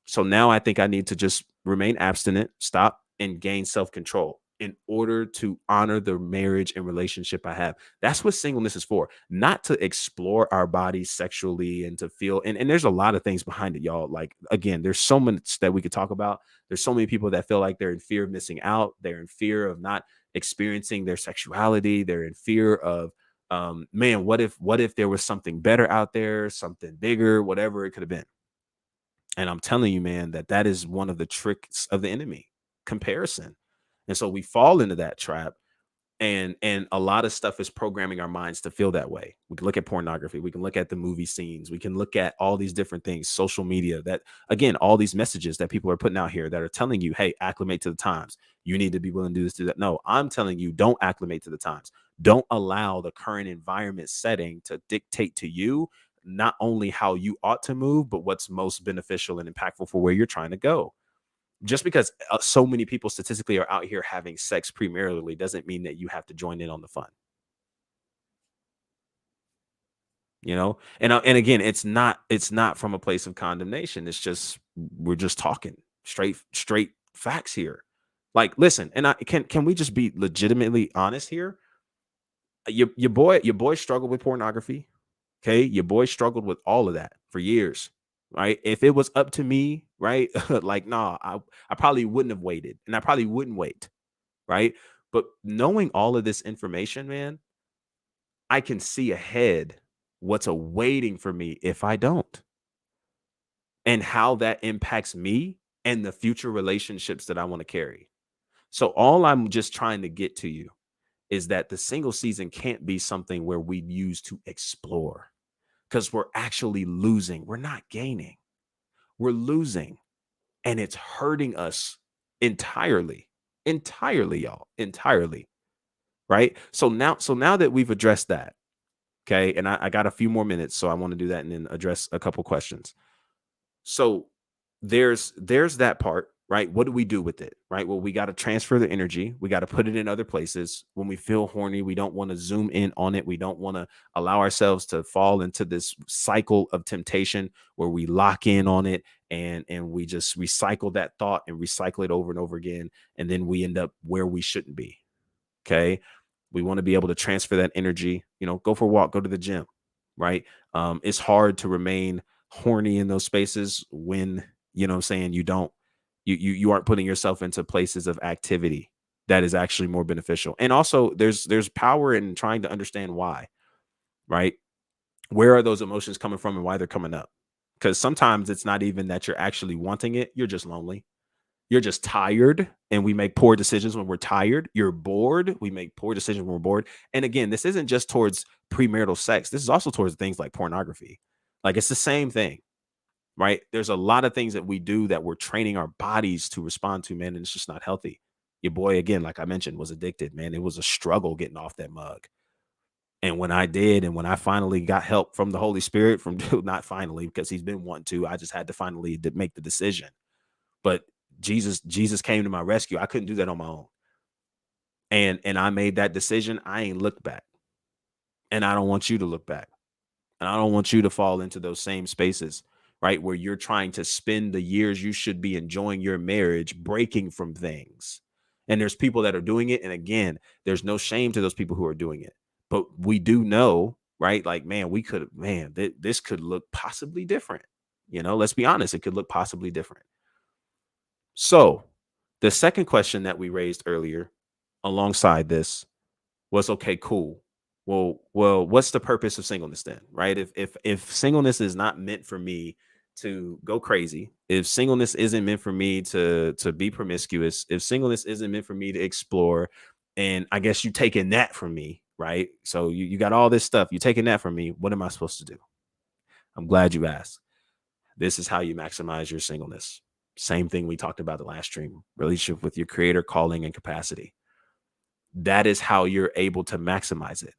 [SPEAKER 1] So now I think I need to just remain abstinent, stop, and gain self control in order to honor the marriage and relationship I have. That's what singleness is for, not to explore our bodies sexually and to feel. And there's a lot of things behind it, y'all. Like, again, there's so much that we could talk about. There's so many people that feel like they're in fear of missing out. They're in fear of not experiencing their sexuality. They're in fear of, man, what if there was something better out there, something bigger, whatever it could have been. And I'm telling you, man, that is one of the tricks of the enemy, comparison. And so we fall into that trap. And a lot of stuff is programming our minds to feel that way. We can look at pornography, we can look at the movie scenes, we can look at all these different things, social media, that, again, all these messages that people are putting out here that are telling you, hey, acclimate to the times. You need to be willing to do this, do that. No, I'm telling you, don't acclimate to the times. Don't allow the current environment setting to dictate to you not only how you ought to move, but what's most beneficial and impactful for where you're trying to go. Just because so many people statistically are out here having sex premaritally doesn't mean that you have to join in on the fun. And again, it's not from a place of condemnation. It's just, we're just talking straight facts here. Like, listen, and I can we just be legitimately honest here? Your boy struggled with pornography. Okay, your boy struggled with all of that for years, right? If it was up to me, right, like, nah, I probably wouldn't have waited, and I probably wouldn't wait, right? But knowing all of this information, man, I can see ahead what's awaiting for me if I don't, and how that impacts me and the future relationships that I want to carry. So all I'm just trying to get to you is that the single season can't be something where we use to explore, because we're actually losing. We're not gaining. We're losing. And it's hurting us entirely. Entirely, y'all. Entirely. Right. So now that we've addressed that, okay, and I got a few more minutes, so I want to do that and then address a couple questions. So there's that part, right? What do we do with it? Right? Well, we got to transfer the energy. We got to put it in other places. When we feel horny, we don't want to zoom in on it. We don't want to allow ourselves to fall into this cycle of temptation where we lock in on it, and we just recycle that thought and recycle it over and over again, and then we end up where we shouldn't be. Okay? We want to be able to transfer that energy, go for a walk, go to the gym, right? It's hard to remain horny in those spaces when, what I'm saying, you aren't putting yourself into places of activity that is actually more beneficial. And also there's power in trying to understand why, right? Where are those emotions coming from and why they're coming up? Because sometimes it's not even that you're actually wanting it, you're just lonely. You're just tired, and we make poor decisions when we're tired. You're bored. We make poor decisions when we're bored. And again, this isn't just towards premarital sex. This is also towards things like pornography. Like, it's the same thing, right? There's a lot of things that we do that we're training our bodies to respond to, man, and it's just not healthy. Your boy, again, like I mentioned, was addicted, man. It was a struggle getting off that mug. And when I did, and when I finally got help from the Holy Spirit, from not finally, because he's been wanting to, I just had to finally make the decision. But Jesus came to my rescue. I couldn't do that on my own. And I made that decision. I ain't looked back. And I don't want you to look back. And I don't want you to fall into those same spaces, right? Where you're trying to spend the years you should be enjoying your marriage breaking from things. And there's people that are doing it. And again, there's no shame to those people who are doing it. But we do know, right? Like, man, this could look possibly different. Let's be honest, it could look possibly different. So the second question that we raised earlier alongside this was, okay, cool. Well, what's the purpose of singleness then, right? If singleness is not meant for me to go crazy, if singleness isn't meant for me to be promiscuous, if singleness isn't meant for me to explore, and I guess you taking that from me, right? So you got all this stuff, you taking that from me. What am I supposed to do? I'm glad you asked. This is how you maximize your singleness. Same thing we talked about the last stream: relationship with your creator, calling, and capacity. That is how you're able to maximize it.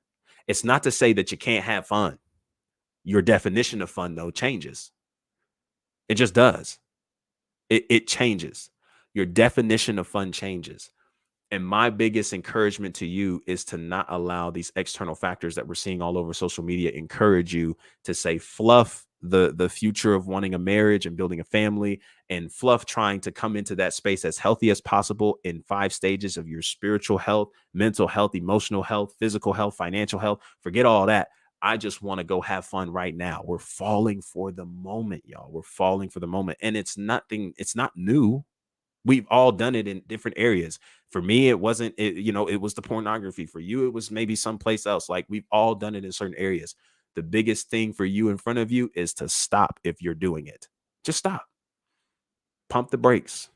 [SPEAKER 1] It's not to say that you can't have fun. Your definition of fun, though, changes. It just does. It changes. Your definition of fun changes. And my biggest encouragement to you is to not allow these external factors that we're seeing all over social media encourage you to say fluff the future of wanting a marriage and building a family, and fluff trying to come into that space as healthy as possible in 5 stages of your spiritual health, mental health, emotional health, physical health, financial health. Forget all that. I just want to go have fun right now. We're falling for the moment, y'all. We're falling for the moment. And it's not new. We've all done it in different areas. For me, it wasn't, it was the pornography. For you, it was maybe someplace else. Like, we've all done it in certain areas. The biggest thing for you in front of you is to stop if you're doing it. Just stop. Pump the brakes.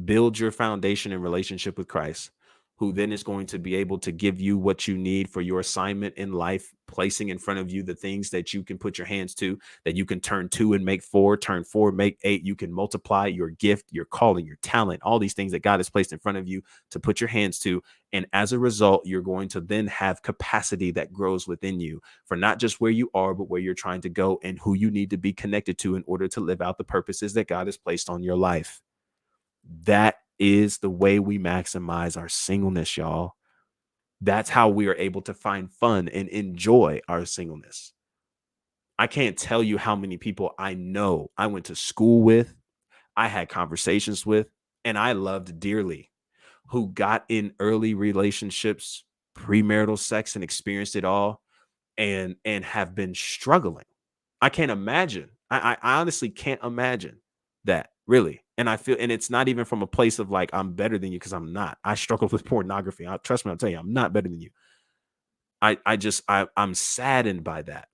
[SPEAKER 1] Build your foundation in relationship with Christ, who then is going to be able to give you what you need for your assignment in life, placing in front of you the things that you can put your hands to, that you can turn 2 and make 4, turn 4, make 8. You can multiply your gift, your calling, your talent, all these things that God has placed in front of you to put your hands to. And as a result, you're going to then have capacity that grows within you for not just where you are, but where you're trying to go and who you need to be connected to in order to live out the purposes that God has placed on your life. That is the way we maximize our singleness, y'all. That's how we are able to find fun and enjoy our singleness. I can't tell you how many people I know I went to school with, I had conversations with, and I loved dearly, who got in early relationships, premarital sex, and experienced it all, and have been struggling. I can't imagine. I honestly can't imagine that, really. And I feel, and it's not even from a place of like, I'm better than you, because I'm not. I struggle with pornography. Trust me, I'll tell you, I'm not better than you. I'm saddened by that,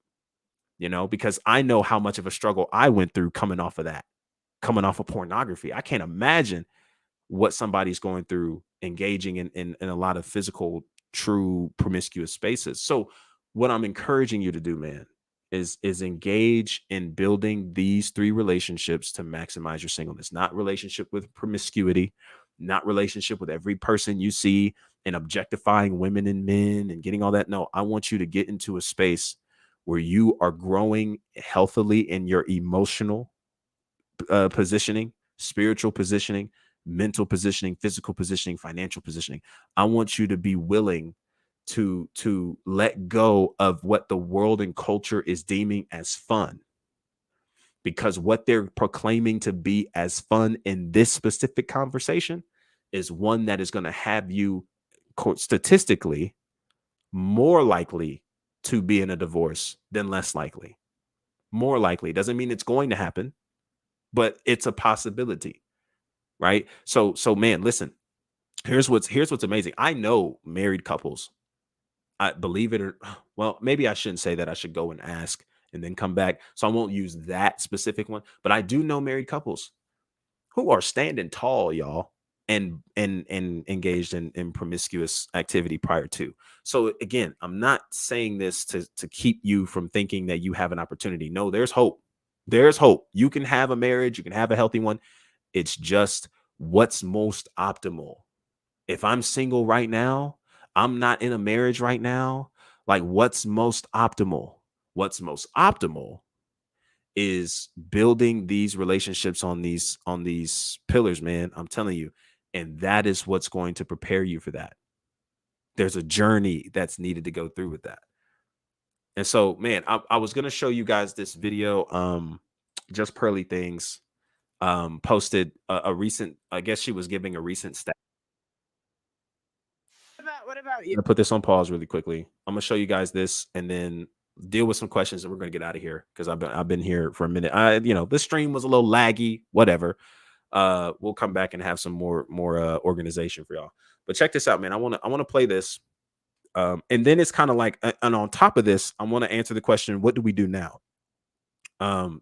[SPEAKER 1] because I know how much of a struggle I went through coming off of that, coming off of pornography. I can't imagine what somebody's going through engaging in a lot of physical, true promiscuous spaces. So what I'm encouraging you to do, man, is engage in building these 3 relationships to maximize your singleness. Not relationship with promiscuity, not relationship with every person you see and objectifying women and men and getting all that. No, I want you to get into a space where you are growing healthily in your emotional positioning, spiritual positioning, mental positioning, physical positioning, financial positioning. I want you to be willing to let go of what the world and culture is deeming as fun, because what they're proclaiming to be as fun in this specific conversation is one that is going to have you statistically more likely to be in a divorce than less likely. More likely doesn't mean it's going to happen, but it's a possibility, right? So man, listen, here's what's amazing. I know married couples. I believe it or well, maybe I shouldn't say that. I should go and ask and then come back. So I won't use that specific one, but I do know married couples who are standing tall, y'all, and engaged in promiscuous activity prior to. So again, I'm not saying this to keep you from thinking that you have an opportunity. No, there's hope. There's hope. You can have a marriage, you can have a healthy one. It's just what's most optimal. If I'm single right now, I'm not in a marriage right now. Like, what's most optimal? What's most optimal is building these relationships on these pillars, man. I'm telling you. And that is what's going to prepare you for that. There's a journey that's needed to go through with that. And so, man, I was gonna show you guys this video. Just Pearly Things posted a recent, I guess she was giving a recent stat.
[SPEAKER 3] What about you?
[SPEAKER 1] I'm gonna put this on pause really quickly. I'm gonna show you guys this and then deal with some questions, and we're gonna get out of here because I've been here for a minute. This stream was a little laggy, whatever. We'll come back and have some more organization for y'all. But check this out, man. I wanna play this. And then it's kind of like, and on top of this, I want to answer the question, what do we do now?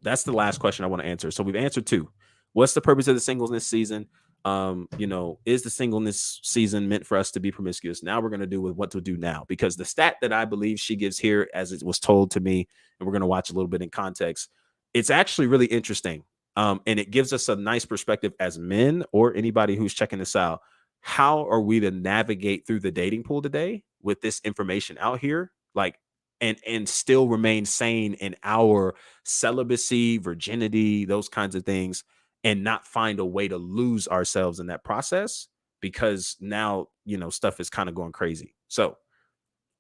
[SPEAKER 1] That's the last question I want to answer. So we've answered 2. What's the purpose of the singleness season? Is the singleness season meant for us to be promiscuous? Now we're going to do with what to do now, because the stat that I believe she gives here, as it was told to me, and we're going to watch a little bit in context, it's actually really interesting. And it gives us a nice perspective as men or anybody who's checking this out. How are we to navigate through the dating pool today with this information out here? Like, and still remain sane in our celibacy, virginity, those kinds of things, and not find a way to lose ourselves in that process, because now, stuff is kind of going crazy. So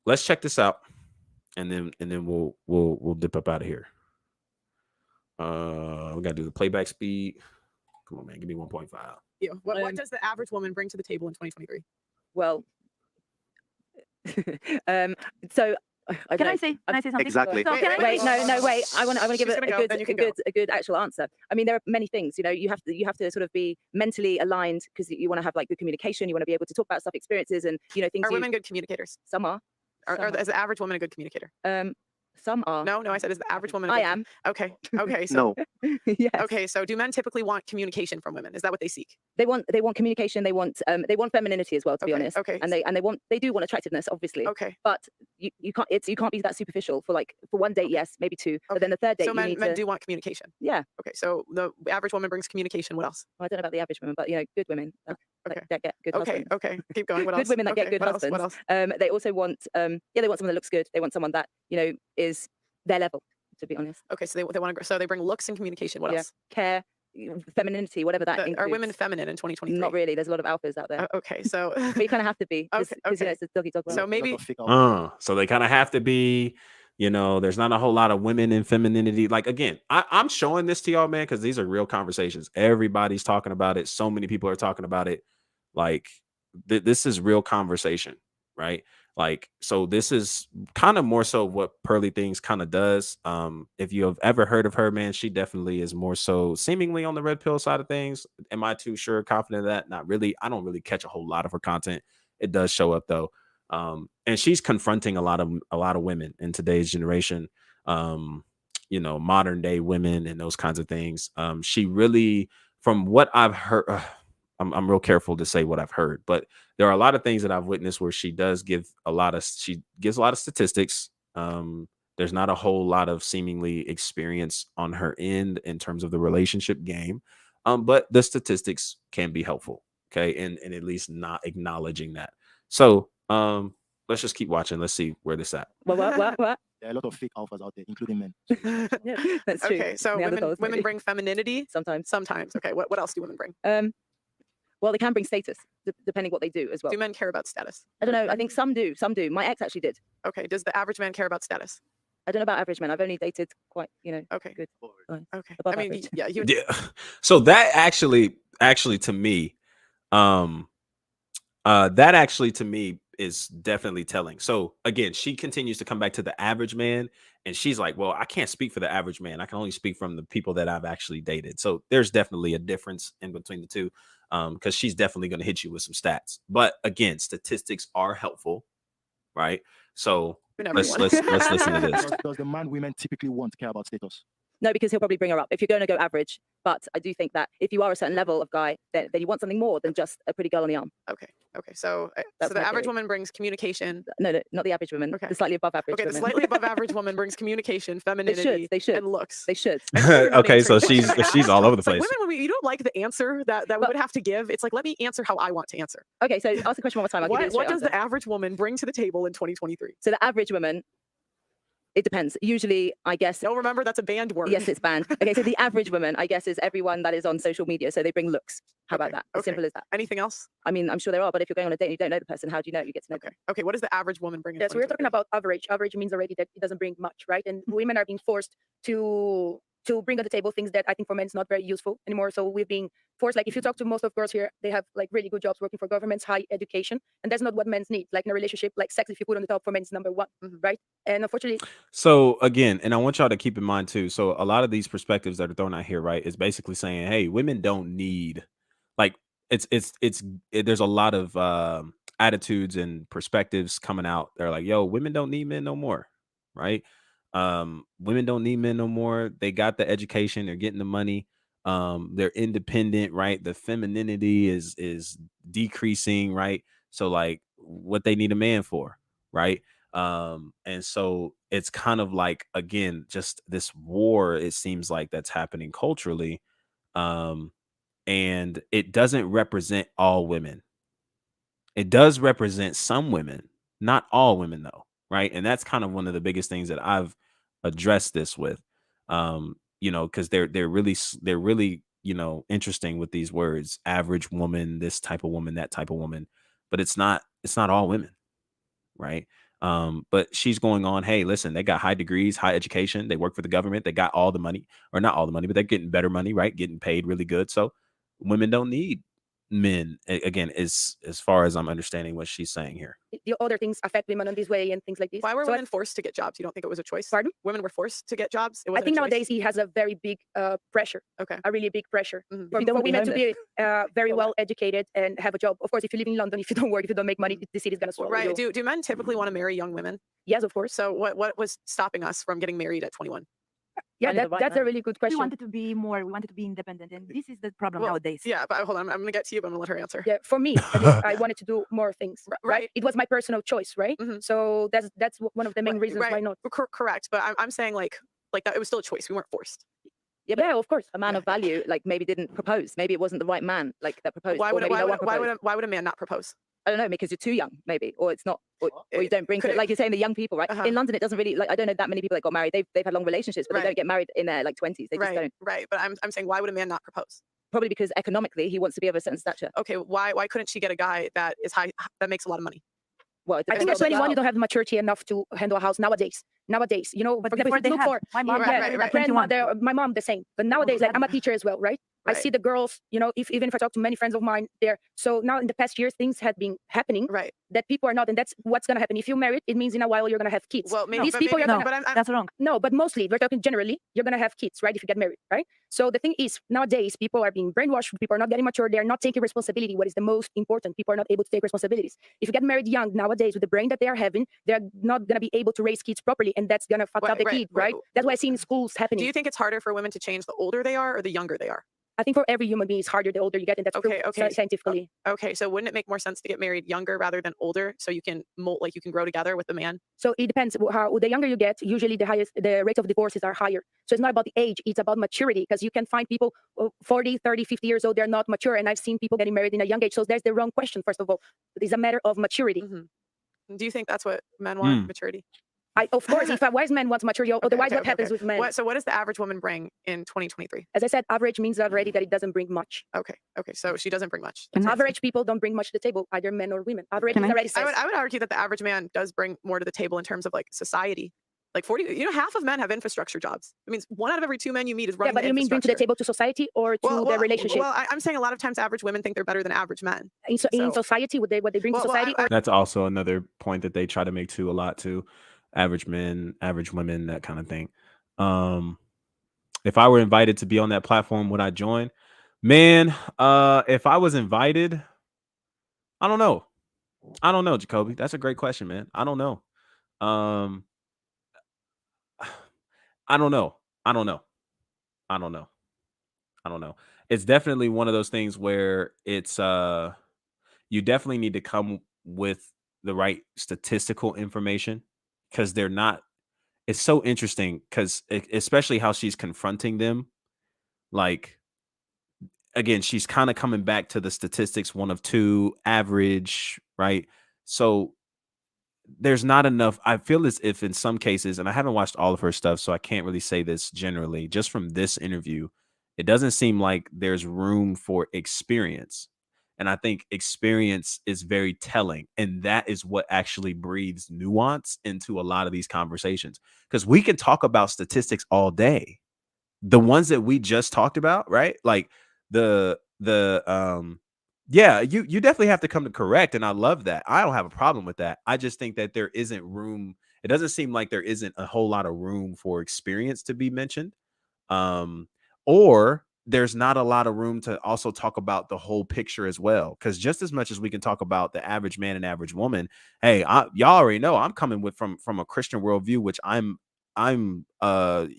[SPEAKER 1] let's check this out, and then we'll dip up out of here. We gotta do the playback speed. Come on, man, give me 1.5.
[SPEAKER 3] Yeah. What does the average woman bring to the table in 2023?
[SPEAKER 4] Well, so
[SPEAKER 5] Can I say something?
[SPEAKER 6] Exactly.
[SPEAKER 5] So can I
[SPEAKER 4] wait, no, wait. I want to give
[SPEAKER 3] a
[SPEAKER 4] good actual answer. I mean, there are many things. You have to sort of be mentally aligned, because you want to have like good communication. You want to be able to talk about stuff, experiences, and things.
[SPEAKER 3] Are women good communicators?
[SPEAKER 4] Some are.
[SPEAKER 3] Is the average woman a good communicator?
[SPEAKER 4] Some are.
[SPEAKER 3] No, I said, is the average woman?
[SPEAKER 4] I am.
[SPEAKER 3] Okay. So
[SPEAKER 6] No.
[SPEAKER 4] Yes.
[SPEAKER 3] okay. So do men typically want communication from women? Is that what they seek?
[SPEAKER 4] They want communication. They want femininity as well, to be honest.
[SPEAKER 3] Okay.
[SPEAKER 4] And they do want attractiveness, obviously.
[SPEAKER 3] Okay.
[SPEAKER 4] But you can't be that superficial for one date, yes, maybe 2, but then the third date
[SPEAKER 3] So
[SPEAKER 4] you need
[SPEAKER 3] men
[SPEAKER 4] to.
[SPEAKER 3] do want communication.
[SPEAKER 4] Yeah.
[SPEAKER 3] Okay. So the average woman brings communication. What else?
[SPEAKER 4] Well, I don't know about the average women, but good women that get good husbands.
[SPEAKER 3] Okay. Keep going. What
[SPEAKER 4] Good
[SPEAKER 3] else?
[SPEAKER 4] women that get good husbands.
[SPEAKER 3] What else?
[SPEAKER 4] They also want they want someone that looks good. They want someone that is their level, to be honest.
[SPEAKER 3] Okay. So they want to. So they bring looks and communication. What else?
[SPEAKER 4] Care, femininity, whatever that includes.
[SPEAKER 3] Are women feminine in 2023?
[SPEAKER 4] Not really. There's a lot of alphas out there.
[SPEAKER 3] Okay. So
[SPEAKER 4] but you kind of have to be.
[SPEAKER 3] Okay.
[SPEAKER 4] It's a doggy dog world.
[SPEAKER 3] So maybe.
[SPEAKER 1] So they kind of have to be. There's not a whole lot of women in femininity. Like, again, I'm showing this to y'all, man, because these are real conversations. Everybody's talking about it. So many people are talking about it. Like, this is real conversation, right? Like, so this is kind of more so what Pearly Things kind of does. If you have ever heard of her, man, she definitely is more so seemingly on the red pill side of things. Am I too confident of that? Not really. I don't really catch a whole lot of her content. It does show up though. And she's confronting a lot of women in today's generation, modern day women and those kinds of things. She really, from what I've heard, I'm real careful to say what I've heard, but there are a lot of things that I've witnessed where she gives a lot of statistics. There's not a whole lot of seemingly experience on her end in terms of the relationship game. But the statistics can be helpful. Okay. And at least not acknowledging that. So let's just keep watching. Let's see where this at.
[SPEAKER 4] What?
[SPEAKER 6] There are a lot of fake alphas out there, including men.
[SPEAKER 4] Yeah, that's true.
[SPEAKER 3] Okay. So women bring femininity.
[SPEAKER 4] Sometimes.
[SPEAKER 3] Okay. What else do women bring?
[SPEAKER 4] Well, they can bring status, depending what they do as well.
[SPEAKER 3] Do men care about status?
[SPEAKER 4] I don't know. I think some do. My ex actually did.
[SPEAKER 3] Okay. Does the average man care about status?
[SPEAKER 4] I don't know about average men. I've only dated quite,
[SPEAKER 3] Okay.
[SPEAKER 4] good.
[SPEAKER 3] Okay.
[SPEAKER 4] Above
[SPEAKER 3] I mean,
[SPEAKER 4] average.
[SPEAKER 3] yeah.
[SPEAKER 1] Yeah. So that actually to me, is definitely telling. So again, she continues to come back to the average man, and she's like, well, I can't speak for the average man. I can only speak from the people that I've actually dated. So there's definitely a difference in between the two, because she's definitely going to hit you with some stats. But again, statistics are helpful, right? So let's listen to this.
[SPEAKER 6] Does the man women typically want care about status?
[SPEAKER 4] No, because he'll probably bring her up if you're going to go average. But I do think that if you are a certain level of guy, then you want something more than just a pretty girl on the arm.
[SPEAKER 3] Okay. So
[SPEAKER 4] That's
[SPEAKER 3] the
[SPEAKER 4] my
[SPEAKER 3] average
[SPEAKER 4] theory.
[SPEAKER 3] woman brings communication.
[SPEAKER 4] No, not the average women.
[SPEAKER 3] Okay.
[SPEAKER 4] The slightly above average
[SPEAKER 3] Okay. The
[SPEAKER 4] women.
[SPEAKER 3] slightly above average woman brings communication, femininity,
[SPEAKER 4] They should.
[SPEAKER 3] and looks.
[SPEAKER 4] They should.
[SPEAKER 1] Okay, so she's all over the
[SPEAKER 3] It's like
[SPEAKER 1] place.
[SPEAKER 3] women, you don't like the answer that we would have to give. It's like, let me answer how I want to answer.
[SPEAKER 4] Okay, so ask the question one more time. I'll give you a straight
[SPEAKER 3] What does
[SPEAKER 4] answer.
[SPEAKER 3] the average woman bring to the table in 2023?
[SPEAKER 4] So the average woman, it depends. Usually, I guess.
[SPEAKER 3] No, remember that's a banned word.
[SPEAKER 4] Yes, it's banned. Okay, so the average woman, I guess, is everyone that is on social media. So they bring looks. How about that? As simple as that.
[SPEAKER 3] Anything else?
[SPEAKER 4] I mean, I'm sure there are, but if you're going on a date and you don't know the person, how do you know? You get to know them.
[SPEAKER 3] Okay. What does the average woman bring? In
[SPEAKER 5] Yes, we're talking
[SPEAKER 3] 2023?
[SPEAKER 5] about average. Average means already that it doesn't bring much, right? And women are being forced to
[SPEAKER 4] to bring on the table things that I think for men is not very useful anymore. So we've been forced, like if you talk to most of girls here, they have like really good jobs working for governments, high education, and that's not what men need. Like in a relationship, like sex, if you put on the top, for men is number one, right? And unfortunately,
[SPEAKER 1] So again, and I want y'all to keep in mind too. So a lot of these perspectives that are thrown out here, right, is basically saying, hey, women don't need, like, there's a lot of attitudes and perspectives coming out. They're like, yo, women don't need men no more, right? Women don't need men no more. They got the education, they're getting the money, they're independent, right? The femininity is decreasing, right? So like, what they need a man for, right? And so it's kind of like, again, just this war, it seems like, that's happening culturally. Um, and it doesn't represent all women. It does represent some women, not all women though, right? And that's kind of one of the biggest things that I've addressed this with. Because they're really, interesting with these words: average woman, this type of woman, that type of woman. But it's not all women, right? But she's going on, hey, listen, they got high degrees, high education, they work for the government, they got all the money, or not all the money, but they're getting better money, right? Getting paid really good. So women don't need men, again, is as far as I'm understanding what she's saying here.
[SPEAKER 4] the other things affect women in this way and things like this.
[SPEAKER 3] Why were
[SPEAKER 4] So
[SPEAKER 3] women forced to get jobs? You don't think it was a choice?
[SPEAKER 4] Pardon?
[SPEAKER 3] Women were forced to get jobs? It
[SPEAKER 4] I
[SPEAKER 3] wasn't
[SPEAKER 4] think
[SPEAKER 3] a choice?
[SPEAKER 4] nowadays he has a very big pressure,
[SPEAKER 3] Okay.
[SPEAKER 4] a really big pressure
[SPEAKER 3] Mhm.
[SPEAKER 4] for,
[SPEAKER 5] you don't
[SPEAKER 4] for
[SPEAKER 5] be
[SPEAKER 4] women to be very
[SPEAKER 3] Oh,
[SPEAKER 4] well educated and have a job. Of course, if you live in London, if you don't work, if you don't make money, the city's gonna swallow
[SPEAKER 3] Right.
[SPEAKER 4] you.
[SPEAKER 3] Do men typically want to marry young women?
[SPEAKER 4] Yes, of course.
[SPEAKER 3] So what was stopping us from getting married at 21?
[SPEAKER 4] Yeah,
[SPEAKER 5] Finding the right
[SPEAKER 4] that's a
[SPEAKER 5] man.
[SPEAKER 4] really good
[SPEAKER 5] We
[SPEAKER 4] question.
[SPEAKER 5] wanted to be more. We wanted to be independent, and this is the problem
[SPEAKER 3] Well,
[SPEAKER 5] nowadays.
[SPEAKER 3] Yeah, but hold on. I'm going to get to you, but I'm going to let her answer.
[SPEAKER 4] Yeah, for me, at least, I wanted to do more things.
[SPEAKER 3] Right.
[SPEAKER 4] It was my personal choice, right?
[SPEAKER 3] Mhm.
[SPEAKER 4] So that's one of the main reasons why not.
[SPEAKER 3] Correct. But I'm saying like that it was still a choice. We weren't forced.
[SPEAKER 4] Yeah, of course. A man of value, like maybe didn't propose. Maybe it wasn't the right man, like that proposed.
[SPEAKER 3] Why
[SPEAKER 4] or
[SPEAKER 3] would
[SPEAKER 4] maybe no one
[SPEAKER 3] why
[SPEAKER 4] proposed.
[SPEAKER 3] would a man not propose?
[SPEAKER 4] I don't know, because you're too young, maybe, or it's not, or you don't bring
[SPEAKER 3] Could
[SPEAKER 4] it, like you're saying, the young people, right?
[SPEAKER 3] Uh-huh.
[SPEAKER 4] In London, it doesn't really, like, I don't know that many people that got married. They've had long relationships, but they
[SPEAKER 3] Right.
[SPEAKER 4] don't get married in their like 20s. They just don't.
[SPEAKER 3] Right. But I'm saying, why would a man not propose?
[SPEAKER 4] Probably because economically he wants to be of a certain stature.
[SPEAKER 3] Okay, why couldn't she get a guy that is high, that makes a lot of money?
[SPEAKER 4] Well, I
[SPEAKER 3] depends
[SPEAKER 4] think
[SPEAKER 3] on
[SPEAKER 4] at
[SPEAKER 3] the
[SPEAKER 4] 21
[SPEAKER 3] girl.
[SPEAKER 4] you don't have the maturity enough to handle a house nowadays. You know,
[SPEAKER 5] But
[SPEAKER 4] for example,
[SPEAKER 5] before
[SPEAKER 4] if
[SPEAKER 5] they
[SPEAKER 4] you look
[SPEAKER 5] have,
[SPEAKER 4] for
[SPEAKER 5] my mom
[SPEAKER 3] Right,
[SPEAKER 5] got
[SPEAKER 3] right,
[SPEAKER 5] married
[SPEAKER 3] right.
[SPEAKER 5] at 21.
[SPEAKER 4] grandmother, my mom the same. But nowadays, like I'm a teacher as well, right? I
[SPEAKER 3] Right.
[SPEAKER 4] see the girls, you know, even if I talk to many friends of mine there. So now in the past years, things have been happening
[SPEAKER 3] Right.
[SPEAKER 4] that people are not, and that's what's gonna happen. If you're married, it means in a while you're gonna have kids.
[SPEAKER 3] Well, maybe
[SPEAKER 4] These
[SPEAKER 3] but
[SPEAKER 4] people
[SPEAKER 3] maybe,
[SPEAKER 4] are
[SPEAKER 5] No,
[SPEAKER 4] gonna,
[SPEAKER 3] but I'm
[SPEAKER 5] that's wrong.
[SPEAKER 4] no, but mostly we're talking generally, you're gonna have kids, right? If you get married, right? So the thing is, nowadays people are being brainwashed, people are not getting mature, they're not taking responsibility. What is the most important? People are not able to take responsibilities. If you get married young nowadays with the brain that they are having, they're not gonna be able to raise kids properly, and that's gonna fuck up the kid, right? That's why I see in schools happening.
[SPEAKER 3] Do you think it's harder for women to change the older they are or the younger they are?
[SPEAKER 4] I think for every human being, it's harder the older you get, and that's
[SPEAKER 3] Okay,
[SPEAKER 4] proved
[SPEAKER 3] okay.
[SPEAKER 4] scientifically.
[SPEAKER 3] Okay, so wouldn't it make more sense to get married younger rather than older, so you can you can grow together with the man?
[SPEAKER 4] So it depends. How the younger you get, usually the rate of divorces are higher. So it's not about the age, it's about maturity, because you can find people 40, 30, 50 years old, they're not mature. And I've seen people getting married in a young age. So there's the wrong question, first of all. It's a matter of maturity.
[SPEAKER 3] Do you think that's what men want, maturity?
[SPEAKER 4] Of course, if a wise man wants maturity, otherwise what happens with men?
[SPEAKER 3] So what does the average woman bring in 2023?
[SPEAKER 4] As I said, average means already that it doesn't bring much.
[SPEAKER 3] Okay, so she doesn't bring much.
[SPEAKER 4] Average people don't bring much to the table, either men or women. Average
[SPEAKER 5] Can
[SPEAKER 4] is
[SPEAKER 5] I-
[SPEAKER 4] already says.
[SPEAKER 3] I would argue that the average man does bring more to the table in terms of like society. Like 40, half of men have infrastructure jobs. It means 1 out of every 2 men you meet is
[SPEAKER 4] Yeah,
[SPEAKER 3] running.
[SPEAKER 4] but you mean bring to the table to society or to the relationship?
[SPEAKER 3] Well, I'm saying a lot of times average women think they're better than average men.
[SPEAKER 4] in
[SPEAKER 3] so-
[SPEAKER 4] society, what they bring to
[SPEAKER 3] Well,
[SPEAKER 4] society?
[SPEAKER 3] I-
[SPEAKER 1] That's also another point that they try to make too a lot too. Average men, average women, that kind of thing. If I were invited to be on that platform, would I join? Man, if I was invited, I don't know. Jacoby. That's a great question, man. I don't know. I don't know. I don't know. It's definitely one of those things where it's you definitely need to come with the right statistical information, because they're not. It's so interesting because especially how she's confronting them. Like, again, she's kind of coming back to the statistics, 1 of 2, average, right? So there's not enough. I feel as if in some cases, and I haven't watched all of her stuff, so I can't really say this generally, just from this interview, it doesn't seem like there's room for experience. And I think experience is very telling. And that is what actually breathes nuance into a lot of these conversations. Because we can talk about statistics all day, the ones that we just talked about, right? Like yeah, you definitely have to come to correct, and I love that. I don't have a problem with that. I just think that there isn't room. It doesn't seem like there isn't a whole lot of room for experience to be mentioned. Or there's not a lot of room to also talk about the whole picture as well. Because just as much as we can talk about the average man and average woman, hey, y'all already know I'm coming with from a Christian worldview, which I'm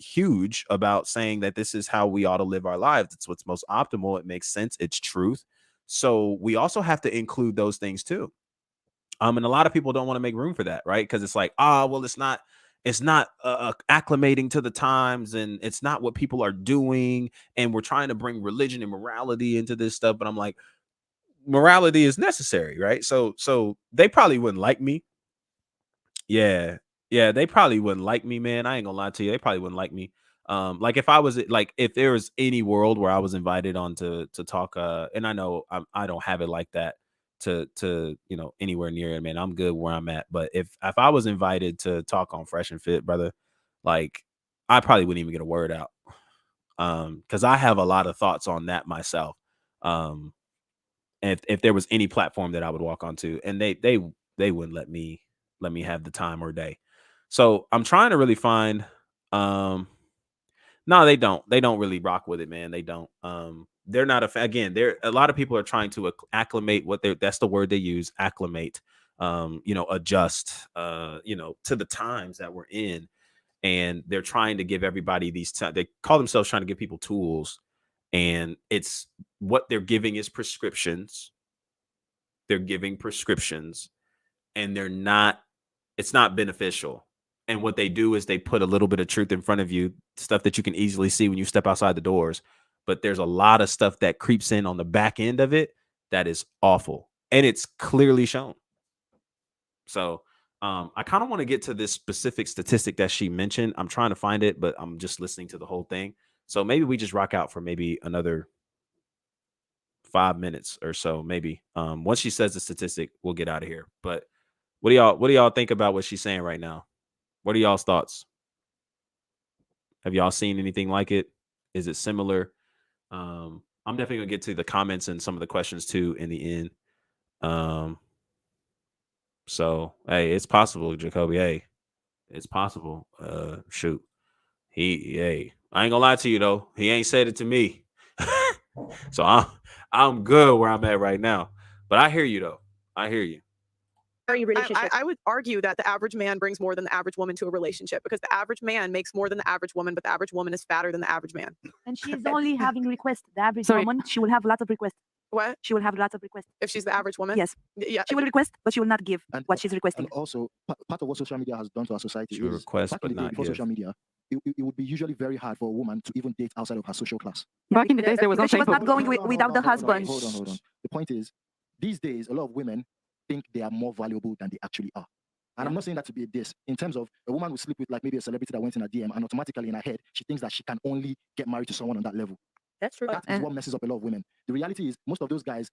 [SPEAKER 1] huge about saying that this is how we ought to live our lives. It's what's most optimal. It makes sense. It's truth. So we also have to include those things too. And a lot of people don't want to make room for that, right? Because it's like, well, it's not acclimating to the times, and it's not what people are doing, and we're trying to bring religion and morality into this stuff. But I'm like, morality is necessary, right? So they probably wouldn't like me. Yeah, yeah, they probably wouldn't like me, man. I ain't gonna lie to you, they probably wouldn't like me. Like if there was any world where I was invited on to talk, and I know I don't have it like that to anywhere near it, man. I'm good where I'm at. But if I was invited to talk on Fresh and Fit, brother, like I probably wouldn't even get a word out. Because I have a lot of thoughts on that myself. If there was any platform that I would walk onto, and they wouldn't let me have the time or day. So I'm trying to really find no, they don't. They don't really rock with it, man. They don't. They're not again, there a lot of people are trying to acclimate that's the word they use, acclimate, adjust to the times that we're in. And they're trying to give everybody they call themselves trying to give people tools, and it's what they're giving is prescriptions. They're giving prescriptions, and it's not beneficial. And what they do is they put a little bit of truth in front of you, stuff that you can easily see when you step outside the doors. But there's a lot of stuff that creeps in on the back end of it that is awful, and it's clearly shown. So I kind of want to get to this specific statistic that she mentioned. I'm trying to find it, but I'm just listening to the whole thing. So maybe we just rock out for maybe another 5 minutes or so. Maybe once she says the statistic, we'll get out of here. But what do y'all think about what she's saying right now? What are y'all's thoughts? Have y'all seen anything like it? Is it similar? I'm definitely gonna get to the comments and some of the questions too in the end. So hey, it's possible, Jacoby. Hey, it's possible. Shoot. Hey, I ain't gonna lie to you though. He ain't said it to me. So I'm good where I'm at right now. But I hear you though. I hear you.
[SPEAKER 3] I would argue that the average man brings more than the average woman to a relationship, because the average man makes more than the average woman, but the average woman is fatter than the average man.
[SPEAKER 5] And she's only having requests. The average
[SPEAKER 3] Sorry.
[SPEAKER 5] woman, she will have lots of requests.
[SPEAKER 3] What?
[SPEAKER 5] She will have lots of requests.
[SPEAKER 3] If she's the average woman?
[SPEAKER 5] Yes.
[SPEAKER 3] Yeah.
[SPEAKER 5] She will request, but she will not give
[SPEAKER 6] And-
[SPEAKER 5] what she's requesting.
[SPEAKER 6] And also, part of what social media has done to our society
[SPEAKER 1] She will
[SPEAKER 6] is
[SPEAKER 1] request,
[SPEAKER 6] back
[SPEAKER 1] but
[SPEAKER 6] in the day,
[SPEAKER 1] not
[SPEAKER 6] before
[SPEAKER 1] give.
[SPEAKER 6] social media, it would be usually very hard for a woman to even date outside of her social class.
[SPEAKER 3] Back in the days, there was no
[SPEAKER 5] Because she was
[SPEAKER 3] shame.
[SPEAKER 5] not going without the husband.
[SPEAKER 6] Hold on. The point is, these days, a lot of women think they are more valuable than they actually are. And I'm not saying that to be a diss. In terms of a woman will sleep with like maybe a celebrity that went in a DM, and automatically in her head, she thinks that she can only get married to someone on that level.
[SPEAKER 4] That's true.
[SPEAKER 6] That is what messes up a lot of women. The reality is, most of those guys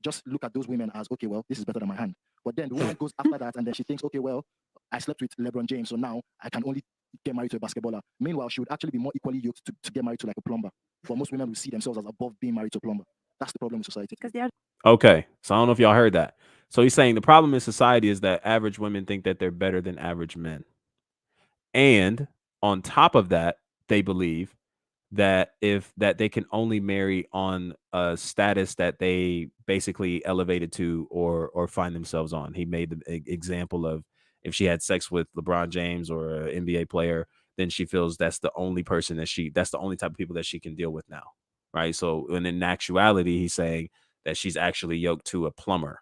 [SPEAKER 6] just look at those women as, okay, well, this is better than my hand. But then the woman goes after that, and then she thinks, okay, well, I slept with LeBron James, so now I can only get married to a basketballer. Meanwhile, she would actually be more equally yoked to get married to like a plumber. But most women will see themselves as above being married to a plumber. That's the problem with society.
[SPEAKER 5] Because they are
[SPEAKER 1] Okay. So I don't know if y'all heard that. So he's saying the problem in society is that average women think that they're better than average men. And on top of that, they believe that they can only marry on a status that they basically elevated to or find themselves on. He made the example of if she had sex with LeBron James or an NBA player, then she feels that's the only person that's the only type of people that she can deal with now. Right. So, and in actuality, he's saying that she's actually yoked to a plumber.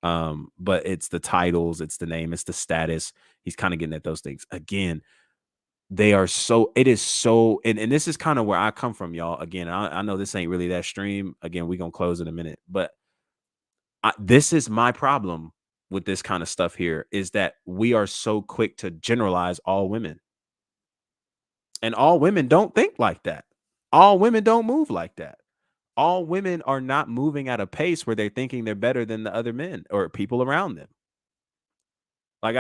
[SPEAKER 1] But it's the titles, it's the name, it's the status. He's kind of getting at those things. Again, it is so, and this is kind of where I come from, y'all. Again, I know this ain't really that stream. Again, we're gonna close in a minute, but this is my problem with this kind of stuff here, is that we are so quick to generalize all women. And all women don't think like that. All women don't move like that. All women are not moving at a pace where they're thinking they're better than the other men or people around them. Like,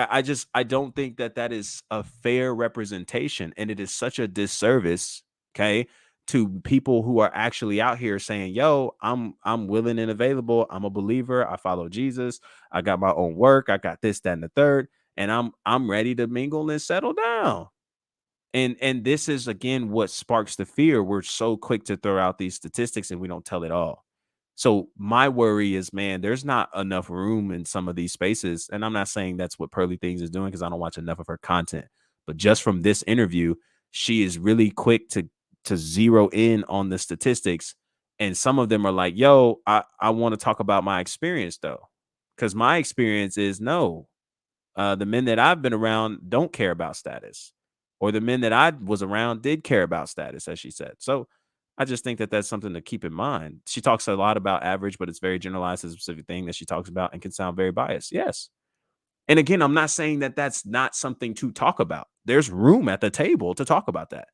[SPEAKER 1] I don't think that is a fair representation. And it is such a disservice Okay. To people who are actually out here saying, yo, I'm willing and available. I'm a believer. I follow Jesus. I got my own work. I got this, that, and the third. And I'm ready to mingle and settle down. And this is, again, what sparks the fear. We're so quick to throw out these statistics and we don't tell it all. So my worry is, man, there's not enough room in some of these spaces. And I'm not saying that's what Pearly Things is doing, because I don't watch enough of her content. But just from this interview, she is really quick to zero in on the statistics. And some of them are like, yo, I want to talk about my experience, though. Because my experience is, no, the men that I've been around don't care about status. Or the men that I was around did care about status, as she said. So I just think that that's something to keep in mind. She talks a lot about average, but it's very generalized to a specific thing that she talks about and can sound very biased. Yes. And again, I'm not saying that that's not something to talk about. There's room at the table to talk about that.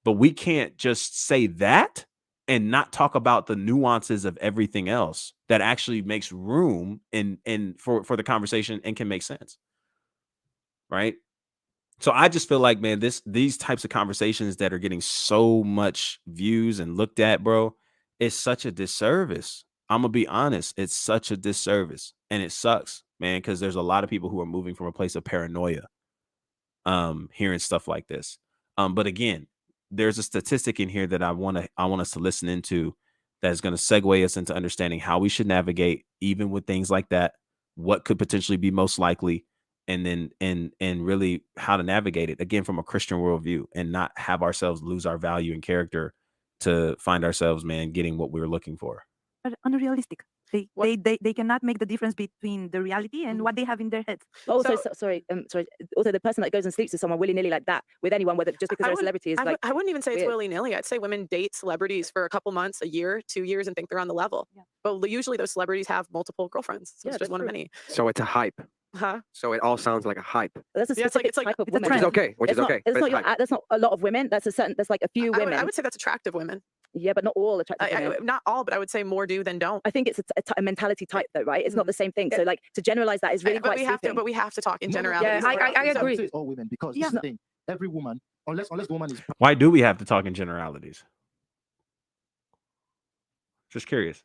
[SPEAKER 1] But we can't just say that and not talk about the nuances of everything else that actually makes room for the conversation and can make sense. Right? So I just feel like, man, these types of conversations that are getting so much views and looked at, bro, it's such a disservice. I'm gonna be honest, it's such a disservice, and it sucks, man, because there's a lot of people who are moving from a place of paranoia, hearing stuff like this. But again, there's a statistic in here that I want us to listen into that's going to segue us into understanding how we should navigate, even with things like that, what could potentially be most likely, and then and really how to navigate it, again, from a Christian worldview, and not have ourselves lose our value and character to find ourselves, man, getting what we were looking for.
[SPEAKER 5] Are unrealistic. They cannot make the difference between the reality and what they have in their heads.
[SPEAKER 7] Also, sorry. Also, the person that goes and sleeps with someone willy nilly like that, with anyone, whether just because they're a celebrity, is like.
[SPEAKER 3] I wouldn't even say it's
[SPEAKER 7] weird.
[SPEAKER 3] willy nilly. I'd say women date celebrities for a couple months, a year, 2 years, and think they're on the level.
[SPEAKER 5] Yeah.
[SPEAKER 3] But usually those celebrities have multiple girlfriends. So
[SPEAKER 7] Yeah,
[SPEAKER 3] it's just one of
[SPEAKER 7] true.
[SPEAKER 3] many.
[SPEAKER 8] So it's a hype.
[SPEAKER 3] Huh?
[SPEAKER 8] So it all sounds like a hype,
[SPEAKER 7] That's a
[SPEAKER 3] Yeah, it's like-
[SPEAKER 7] specific
[SPEAKER 3] it's like-
[SPEAKER 7] type of
[SPEAKER 5] it's a
[SPEAKER 7] woman.
[SPEAKER 8] which is
[SPEAKER 5] trend.
[SPEAKER 8] okay. Which is okay.
[SPEAKER 7] It's
[SPEAKER 8] but
[SPEAKER 7] not
[SPEAKER 8] it's
[SPEAKER 7] your,
[SPEAKER 8] hype.
[SPEAKER 7] that's not a lot of women. That's like a few women.
[SPEAKER 3] I would say that's attractive women.
[SPEAKER 7] Yeah, but not all attractive women.
[SPEAKER 3] Not all, but I would say more do than don't.
[SPEAKER 7] I think it's a mentality type, though, right? It's not the same thing. So, like, to generalize that is really
[SPEAKER 3] but
[SPEAKER 7] quite
[SPEAKER 3] we have to.
[SPEAKER 7] sweeping.
[SPEAKER 3] But we have to talk in
[SPEAKER 6] No, no,
[SPEAKER 3] generalities.
[SPEAKER 7] Yeah, I
[SPEAKER 6] So
[SPEAKER 7] agree.
[SPEAKER 6] say it's all women, because
[SPEAKER 5] Yeah.
[SPEAKER 6] this is the thing. Every woman, unless the woman is
[SPEAKER 1] Why do we have to talk in generalities? Just curious.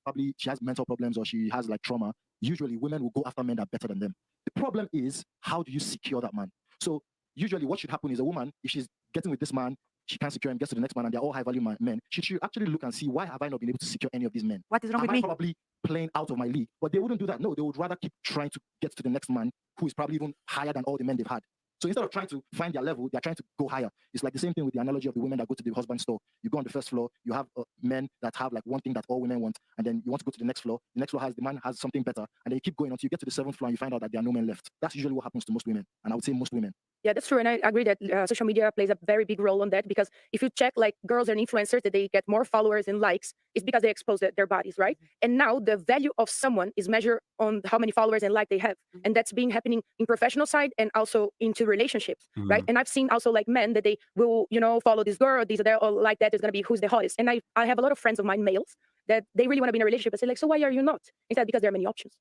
[SPEAKER 6] probably she has mental problems or she has like trauma, usually women will go after men that are better than them. The problem is, how do you secure that man? So usually what should happen is, a woman, if she's getting with this man, she can't secure him, gets to the next man, and they're all high value men, she should actually look and see, why have I not been able to secure any of these men?
[SPEAKER 5] What is wrong
[SPEAKER 6] Am
[SPEAKER 5] with
[SPEAKER 6] I
[SPEAKER 5] me?
[SPEAKER 6] probably playing out of my league? But they wouldn't do that. No, they would rather keep trying to get to the next man who is probably even higher than all the men they've had. So instead of trying to find their level, they're trying to go higher. It's like the same thing with the analogy of the women that go to the husband store. You go on the first floor, you have men that have like one thing that all women want, and then you want to go to the next floor. The next floor the man has something better, and then you keep going until you get to the 7th floor and you find out that there are no men left. That's usually what happens to most women, and I would say most women.
[SPEAKER 4] Yeah, that's true. And I agree that social media plays a very big role on that, because if you check like girls and influencers that they get more followers and likes, it's because they expose their bodies, right? And now the value of someone is measured on how many followers and like they have. And that's been happening in professional side and also into relationships, right? And I've seen also like men that they will, follow this girl, these are there, or like that is going to be who's the hottest. And I have a lot of friends of mine, males, that they really want to be in a relationship and say like, so why are you not? Instead, because there are many options.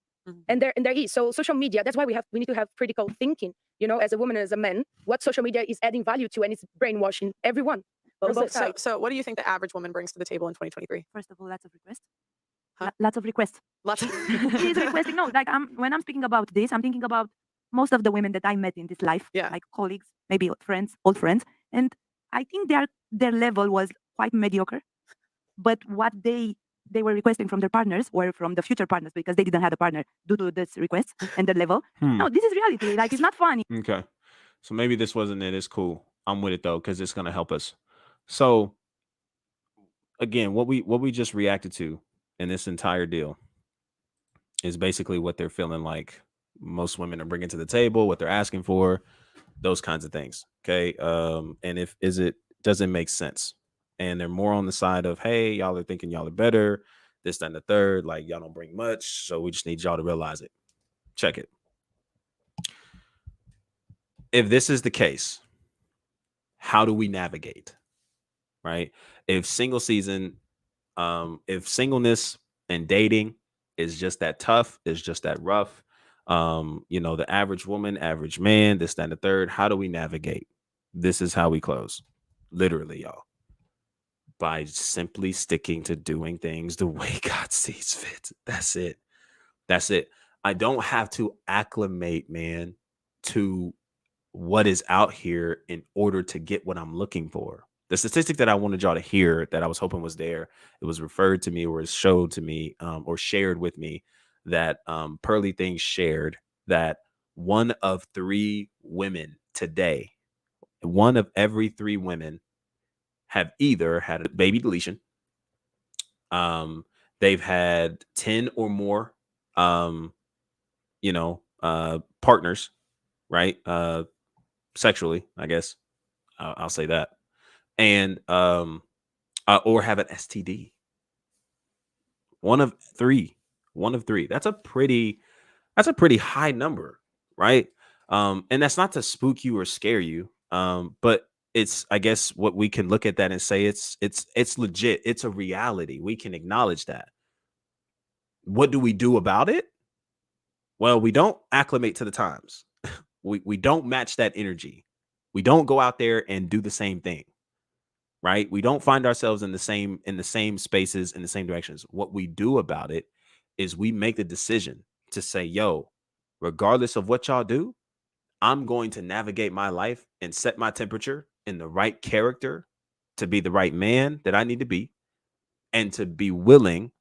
[SPEAKER 4] And there is. So social media, that's why we need to have critical thinking, as a woman and as a man, what social media is adding value to, and it's brainwashing everyone.
[SPEAKER 7] But
[SPEAKER 3] So,
[SPEAKER 7] also,
[SPEAKER 3] so what do you think the average woman brings to the table in 2023?
[SPEAKER 5] First of all, lots of requests.
[SPEAKER 3] Huh?
[SPEAKER 5] Lots of requests.
[SPEAKER 3] Lots of
[SPEAKER 5] She's requesting. No, like when I'm speaking about this, I'm thinking about most of the women that I met in this life,
[SPEAKER 3] Yeah.
[SPEAKER 5] like colleagues, maybe old friends, and I think their level was quite mediocre. But what they were requesting from their partners, or from the future partners, because they didn't have a partner due to this request and the level. No, this is reality. Like, it's not funny.
[SPEAKER 1] Okay. So maybe this wasn't it. It's cool. I'm with it though, because it's gonna help us. So again, what we just reacted to in this entire deal is basically what they're feeling like most women are bringing to the table, what they're asking for, those kinds of things. Okay. And does it make sense? And they're more on the side of, hey, y'all are thinking y'all are better, this, that, and the third, like y'all don't bring much, so we just need y'all to realize it. Check it. If this is the case, how do we navigate? Right? If single season, if singleness and dating is just that tough, is just that rough, the average woman, average man, this, that, and the third, how do we navigate? This is how we close. Literally, y'all. by simply sticking to doing things the way God sees fit. That's it. That's it. I don't have to acclimate, man, to what is out here in order to get what I'm looking for. The statistic that I wanted y'all to hear that I was hoping was there, it was referred to me or is showed to me or shared with me that Pearly Things shared that 1 of 3 women today, 1 of every 3 women have either had a baby deletion, they've had 10 or more, partners, right? Sexually, I guess I'll say that, and or have an STD. 1 of 3, 1 of 3. That's a pretty high number, right? And that's not to spook you or scare you, but it's, I guess, what we can look at that and say it's legit. It's a reality. We can acknowledge that. What do we do about it? Well, we don't acclimate to the times. We don't match that energy. We don't go out there and do the same thing, right? We don't find ourselves in the same spaces, in the same directions. What we do about it is we make the decision to say, yo, regardless of what y'all do, I'm going to navigate my life and set my temperature in the right character to be the right man that I need to be, and to be willing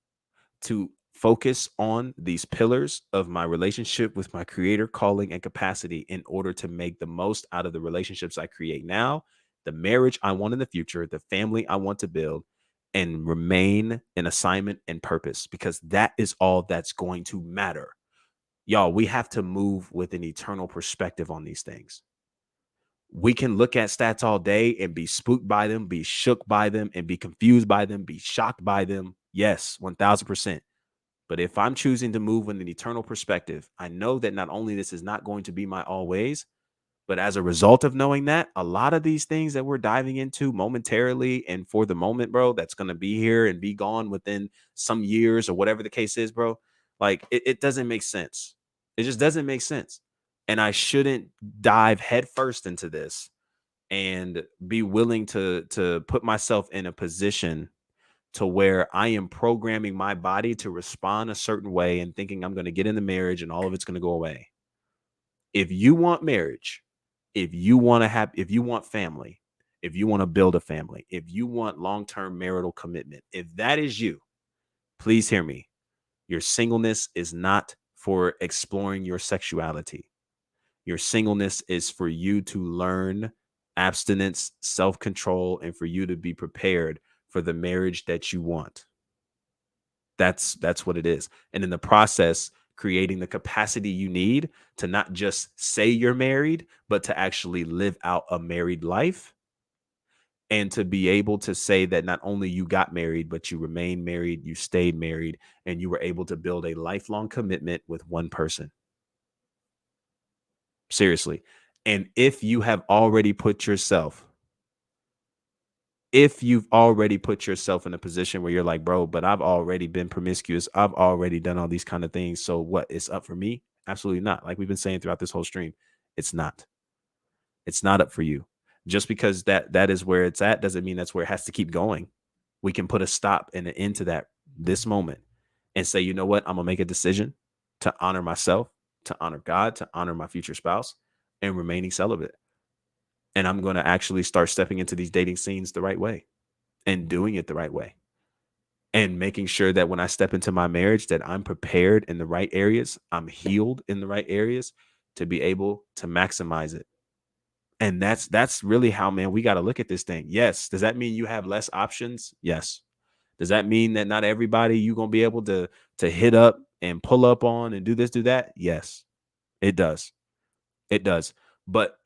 [SPEAKER 1] to focus on these pillars of my relationship with my creator, calling, and capacity in order to make the most out of the relationships I create now, the marriage I want in the future, the family I want to build, and remain in assignment and purpose, because that is all that's going to matter. Y'all, we have to move with an eternal perspective on these things. We can look at stats all day and be spooked by them, be shook by them, and be confused by them, be shocked by them. Yes, 1000%. But if I'm choosing to move with an eternal perspective, I know that not only this is not going to be my always, but as a result of knowing that, a lot of these things that we're diving into momentarily and for the moment, bro, that's going to be here and be gone within some years or whatever the case is, bro, like it doesn't make sense. It just doesn't make sense. And I shouldn't dive headfirst into this and be willing to put myself in a position to where I am programming my body to respond a certain way and thinking I'm going to get in the marriage and all of it's going to go away. If you want marriage, if you want family, if you want to build a family, if you want long-term marital commitment, if that is you, please hear me. Your singleness is not for exploring your sexuality. Your singleness is for you to learn abstinence, self-control, and for you to be prepared for the marriage that you want. That's what it is. And in the process, creating the capacity you need to not just say you're married, but to actually live out a married life, and to be able to say that not only you got married, but you remained married, you stayed married, and you were able to build a lifelong commitment with one person. Seriously. And if you've already put yourself in a position where you're like, bro, but I've already been promiscuous, I've already done all these kind of things, so what, it's up for me? Absolutely not. Like we've been saying throughout this whole stream, it's not up for you. Just because that is where it's at doesn't mean that's where it has to keep going. We can put a stop and an end to that this moment and say, you know what, I'm gonna make a decision to honor myself, to honor God, to honor my future spouse, and remaining celibate. And I'm going to actually start stepping into these dating scenes the right way and doing it the right way, and making sure that when I step into my marriage, that I'm prepared in the right areas, I'm healed in the right areas to be able to maximize it. And that's really how, man, we got to look at this thing. Yes. Does that mean you have less options? Yes. Does that mean that not everybody you're going to be able to hit up and pull up on and do this, do that? Yes, it does. It does. But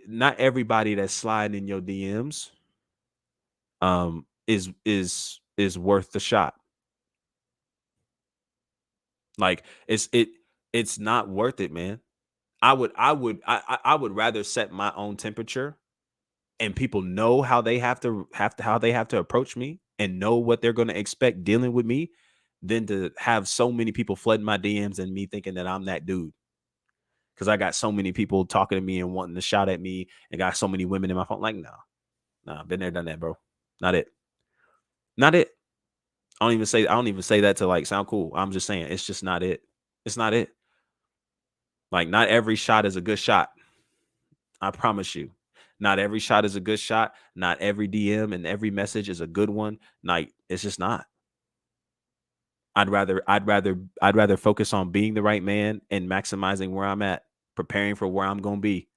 [SPEAKER 1] not everybody that's sliding in your DMs is worth the shot. Like it's not worth it, man. I would rather set my own temperature and people know how they have to approach me and know what they're going to expect dealing with me than to have so many people flooding my DMs and me thinking that I'm that dude. Because I got so many people talking to me and wanting to shout at me, and got so many women in my phone. Like, nah, been there, done that, bro. Not it. Not it. I don't even say that to like sound cool. I'm just saying it's just not it. It's not it. Like, not every shot is a good shot. I promise you. Not every shot is a good shot. Not every DM and every message is a good one. Like, it's just not. I'd rather focus on being the right man and maximizing where I'm at, preparing for where I'm going to be,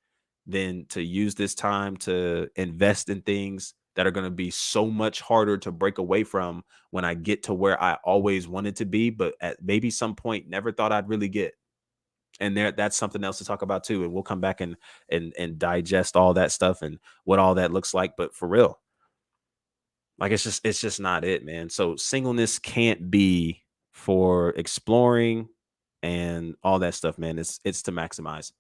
[SPEAKER 1] than to use this time to invest in things that are going to be so much harder to break away from when I get to where I always wanted to be, but at maybe some point never thought I'd really get. And that's something else to talk about too. And we'll come back and digest all that stuff and what all that looks like. But for real, like, it's just not it, man. So singleness can't be for exploring and all that stuff, man. It's to maximize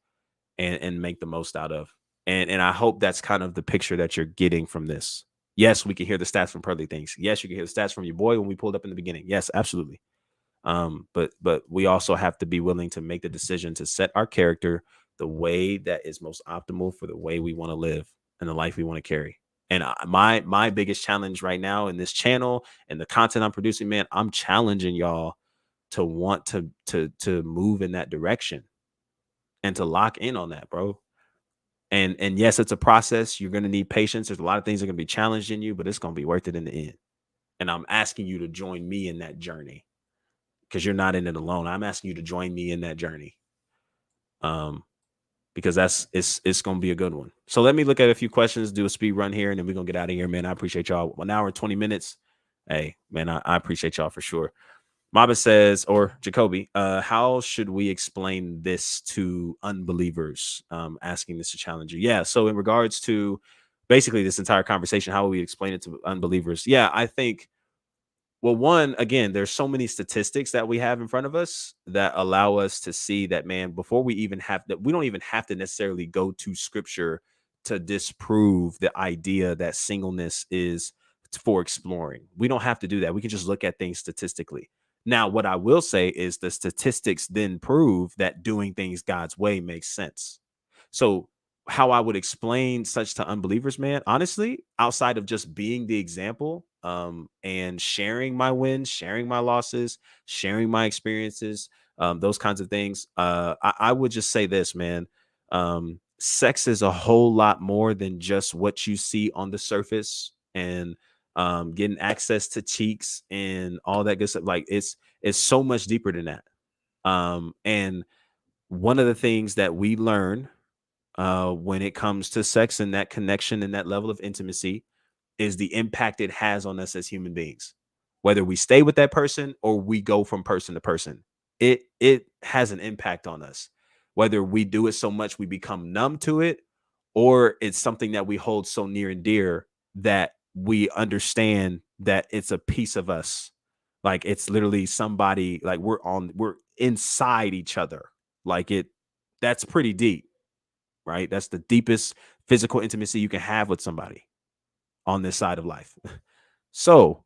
[SPEAKER 1] and make the most out of. And I hope that's kind of the picture that you're getting from this. Yes, we can hear the stats from Pearly Things. Yes, you can hear the stats from your boy when we pulled up in the beginning. Yes, absolutely. But we also have to be willing to make the decision to set our character the way that is most optimal for the way we want to live and the life we want to carry. And my biggest challenge right now in this channel and the content I'm producing, man, I'm challenging y'all to want to move in that direction and to lock in on that, bro. And yes, it's a process. You're going to need patience. There's a lot of things that are going to be challenged in you, but it's going to be worth it in the end. And I'm asking you to join me in that journey, because you're not in it alone. I'm asking you to join me in that journey. Because it's going to be a good one. So let me look at a few questions, do a speed run here, and then we're going to get out of here, man. I appreciate y'all. 1 hour and 20 minutes. Hey, man, I appreciate y'all for sure. Maba says, or Jacoby, how should we explain this to unbelievers? Asking this to challenge you. Yeah. So in regards to basically this entire conversation, how will we explain it to unbelievers? Yeah, I think, well, one, again, there's so many statistics that we have in front of us that allow us to see that, man, before we even have that, we don't even have to necessarily go to scripture to disprove the idea that singleness is for exploring. We don't have to do that. We can just look at things statistically. Now, what I will say is the statistics then prove that doing things God's way makes sense. So how I would explain such to unbelievers, man, honestly, outside of just being the example, and sharing my wins, sharing my losses, sharing my experiences, those kinds of things, I would just say this, man. Sex is a whole lot more than just what you see on the surface, and getting access to cheeks and all that good stuff. Like, it's so much deeper than that. And one of the things that we learn when it comes to sex and that connection and that level of intimacy is the impact it has on us as human beings. Whether we stay with that person or we go from person to person, it has an impact on us. Whether we do it so much we become numb to it, or it's something that we hold so near and dear that we understand that it's a piece of us. Like, it's literally somebody, like we're inside each other. Like, that's pretty deep, right? That's the deepest physical intimacy you can have with somebody on this side of life. So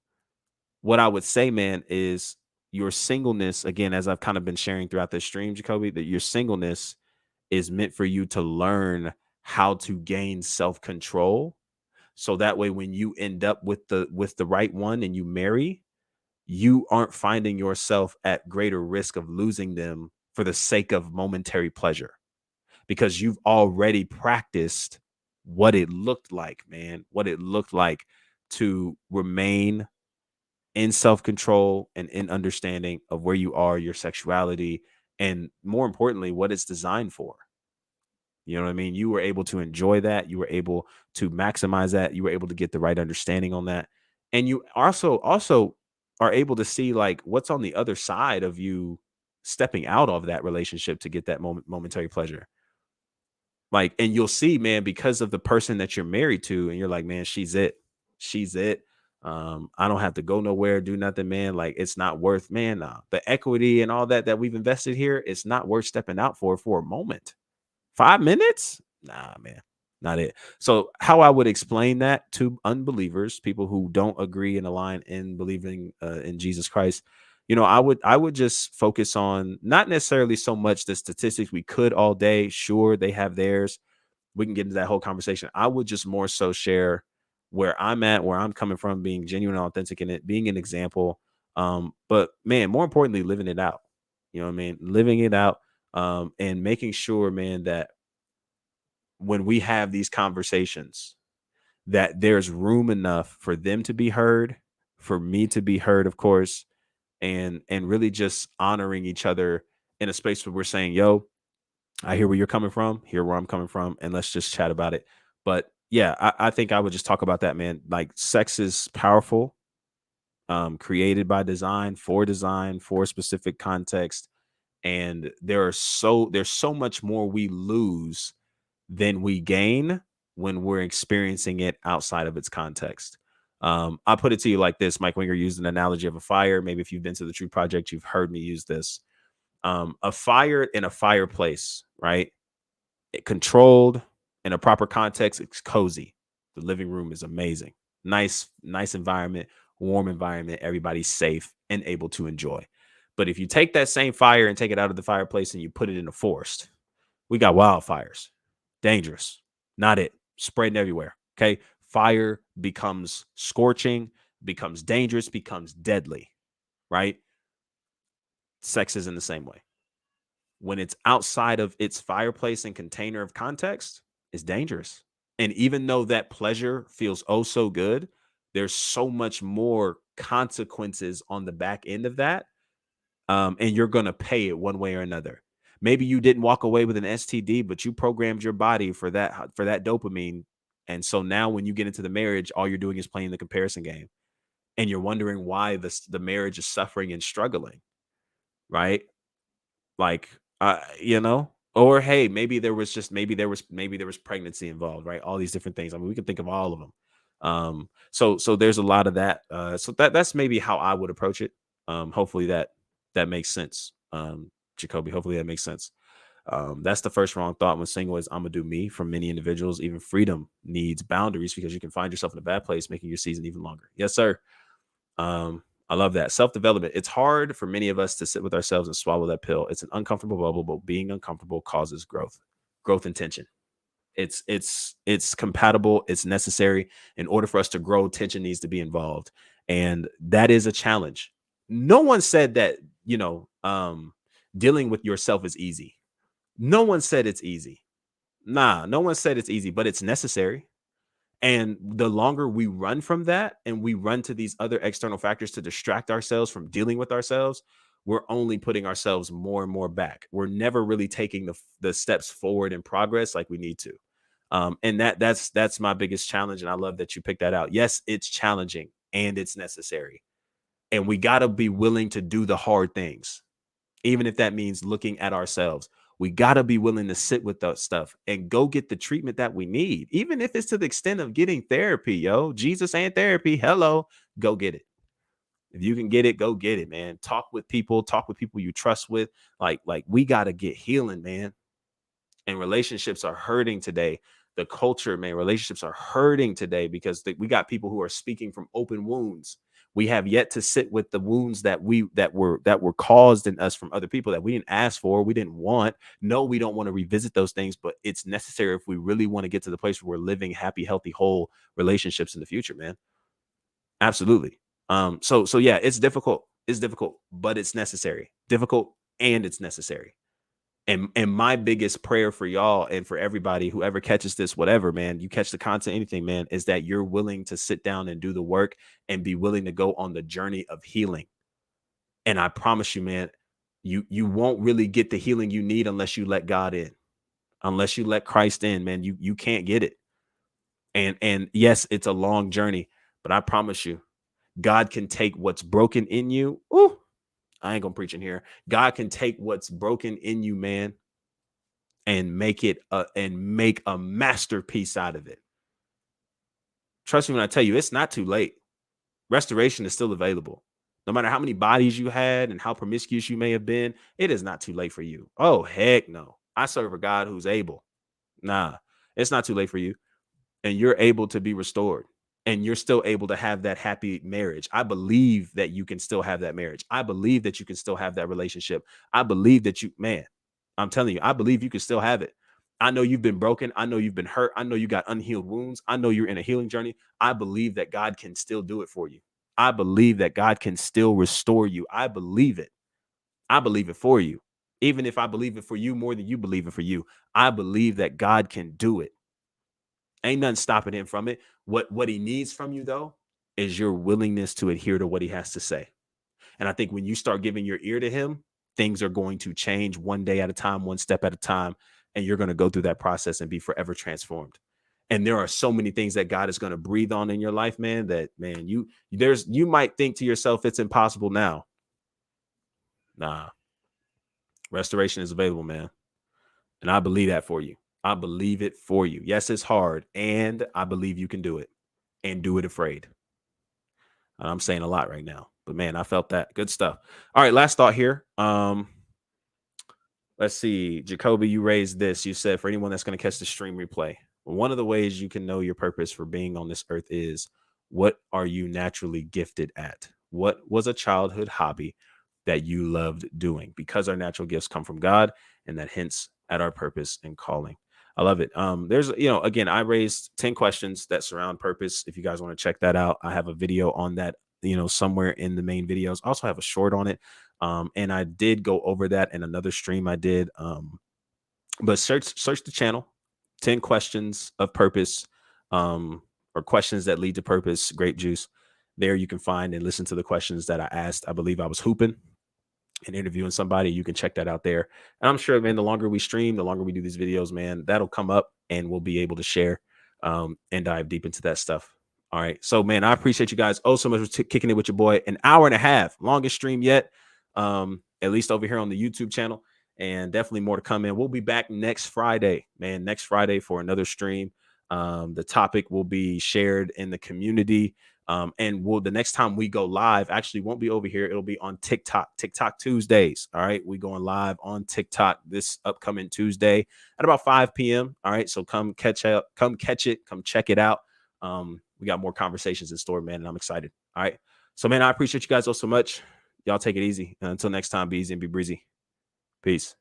[SPEAKER 1] what I would say, man, is your singleness, again, as I've kind of been sharing throughout this stream, Jacoby, that your singleness is meant for you to learn how to gain self-control. So that way, when you end up with the right one and you marry, you aren't finding yourself at greater risk of losing them for the sake of momentary pleasure, because you've already practiced what it looked like, man, what it looked like to remain in self-control and in understanding of where you are, your sexuality, and more importantly, what it's designed for. You know what I mean? You were able to enjoy that. You were able to maximize that. You were able to get the right understanding on that. And you also are able to see like what's on the other side of you stepping out of that relationship to get that momentary pleasure. Like, and you'll see, man, because of the person that you're married to, and you're like, man, she's it. She's it. I don't have to go nowhere, do nothing, man. Like, it's not worth, man, the equity and all that we've invested here, it's not worth stepping out for a moment. 5 minutes? Nah, man, not it. So how I would explain that to unbelievers, people who don't agree and align in believing in Jesus Christ, you know, I would just focus on not necessarily so much the statistics. We could all day. Sure, they have theirs. We can get into that whole conversation. I would just more so share where I'm at, where I'm coming from, being genuine and authentic in it, being an example. But man, more importantly, living it out. You know what I mean? Living it out, and making sure, man, that when we have these conversations, that there's room enough for them to be heard, for me to be heard, of course, and really just honoring each other in a space where we're saying, yo, I hear where you're coming from, hear where I'm coming from, and let's just chat about it. But yeah, I think I would just talk about that, man. Like, sex is powerful, created by design, for a specific context. And there's so much more we lose than we gain when we're experiencing it outside of its context. I put it to you like this. Mike Winger used an analogy of a fire. Maybe if you've been to the True Project, you've heard me use this. A fire in a fireplace, right? Controlled in a proper context, it's cozy. The living room is amazing. Nice environment, warm environment. Everybody's safe and able to enjoy. But if you take that same fire and take it out of the fireplace and you put it in a forest, we got wildfires. Dangerous. Not it. Spreading everywhere. Okay. Fire becomes scorching, becomes dangerous, becomes deadly. Right? Sex is in the same way. When it's outside of its fireplace and container of context, it's dangerous. And even though that pleasure feels oh so good, there's so much more consequences on the back end of that. And you're going to pay it one way or another. Maybe you didn't walk away with an STD, but you programmed your body for that dopamine. And so now when you get into the marriage, all you're doing is playing the comparison game. And you're wondering why the marriage is suffering and struggling. Right? Like, or hey, maybe there was pregnancy involved, right? All these different things. I mean, we can think of all of them. So there's a lot of that. So that's maybe how I would approach it. Hopefully that makes sense. Jacoby, hopefully that makes sense. That's the first wrong thought when single is I'm gonna do me. For many individuals, even freedom needs boundaries, because you can find yourself in a bad place, making your season even longer. Yes, sir. I love that. Self-development. It's hard for many of us to sit with ourselves and swallow that pill. It's an uncomfortable bubble, but being uncomfortable causes growth and tension. It's compatible. It's necessary. In order for us to grow, tension needs to be involved. And that is a challenge. No one said that, dealing with yourself is easy. No one said it's easy. No one said it's easy, but it's necessary. And the longer we run from that and we run to these other external factors to distract ourselves from dealing with ourselves, we're only putting ourselves more and more back. We're never really taking the steps forward in progress like we need to. And that's my biggest challenge. And I love that you picked that out. Yes, it's challenging and it's necessary. And we got to be willing to do the hard things, even if that means looking at ourselves. We got to be willing to sit with that stuff and go get the treatment that we need, even if it's to the extent of getting therapy, yo. Jesus and therapy. Hello, go get it. If you can get it, go get it, man. Talk with people you trust with. Like we got to get healing, man. And relationships are hurting today. The culture, man, relationships are hurting today because we got people who are speaking from open wounds. We have yet to sit with the wounds that were caused in us from other people that we didn't ask for, we didn't want. No, we don't want to revisit those things, but it's necessary if we really want to get to the place where we're living happy, healthy, whole relationships in the future, man. Absolutely. So yeah, it's difficult. It's difficult, but it's necessary. Difficult and it's necessary. And my biggest prayer for y'all and for everybody, whoever catches this, whatever, man, you catch the content, anything, man, is that you're willing to sit down and do the work and be willing to go on the journey of healing. And I promise you, man, you won't really get the healing you need unless you let God in, unless you let Christ in, man. You can't get it. And yes, it's a long journey, but I promise you, God can take what's broken in you. Ooh, I ain't gonna preach in here. God can take what's broken in you, man, and make a masterpiece out of it. Trust me when I tell you, it's not too late. Restoration is still available. No matter how many bodies you had and how promiscuous you may have been, it is not too late for you. Oh, heck no. I serve a God who's able. Nah, it's not too late for you. And you're able to be restored. And you're still able to have that happy marriage. I believe that you can still have that marriage. I believe that you can still have that relationship. I believe that I'm telling you, I believe you can still have it. I know you've been broken. I know you've been hurt. I know you got unhealed wounds. I know you're in a healing journey. I believe that God can still do it for you. I believe that God can still restore you. I believe it. I believe it for you. Even if I believe it for you more than you believe it for you, I believe that God can do it. Ain't nothing stopping him from it. What he needs from you, though, is your willingness to adhere to what he has to say. And I think when you start giving your ear to him, things are going to change one day at a time, one step at a time. And you're going to go through that process and be forever transformed. And there are so many things that God is going to breathe on in your life, man, that, man, you might think to yourself, it's impossible now. Nah, restoration is available, man. And I believe that for you. I believe it for you. Yes, it's hard. And I believe you can do it, and do it afraid. I'm saying a lot right now, but man, I felt that. Good stuff. All right, last thought here. Let's see. Jacoby, you raised this. You said, for anyone that's going to catch the stream replay, one of the ways you can know your purpose for being on this earth is, what are you naturally gifted at? What was a childhood hobby that you loved doing? Because our natural gifts come from God, and that hints at our purpose and calling. I love it. There's, again, I raised 10 questions that surround purpose. If you guys want to check that out, I have a video on that, somewhere in the main videos. I also have a short on it. And I did go over that in another stream I did. But search the channel, 10 questions of purpose, or questions that lead to purpose, GrapeJuice. There you can find and listen to the questions that I asked. I believe I was hooping and interviewing somebody. You can check that out there. And I'm sure, man, the longer we stream, the longer we do these videos, man, that'll come up and we'll be able to share and dive deep into that stuff. All right. So, man, I appreciate you guys so much for kicking it with your boy. An hour and a half, longest stream yet, at least over here on the YouTube channel. And definitely more to come in. We'll be back next Friday, man, next Friday for another stream. The topic will be shared in the community. And the next time we go live actually won't be over here. It'll be on TikTok Tuesdays. All right. We going live on TikTok this upcoming Tuesday at about 5 p.m. All right. So come catch it, come check it out. We got more conversations in store, man, and I'm excited. All right. So, man, I appreciate you guys all so much. Y'all take it easy. And until next time, be easy and be breezy. Peace.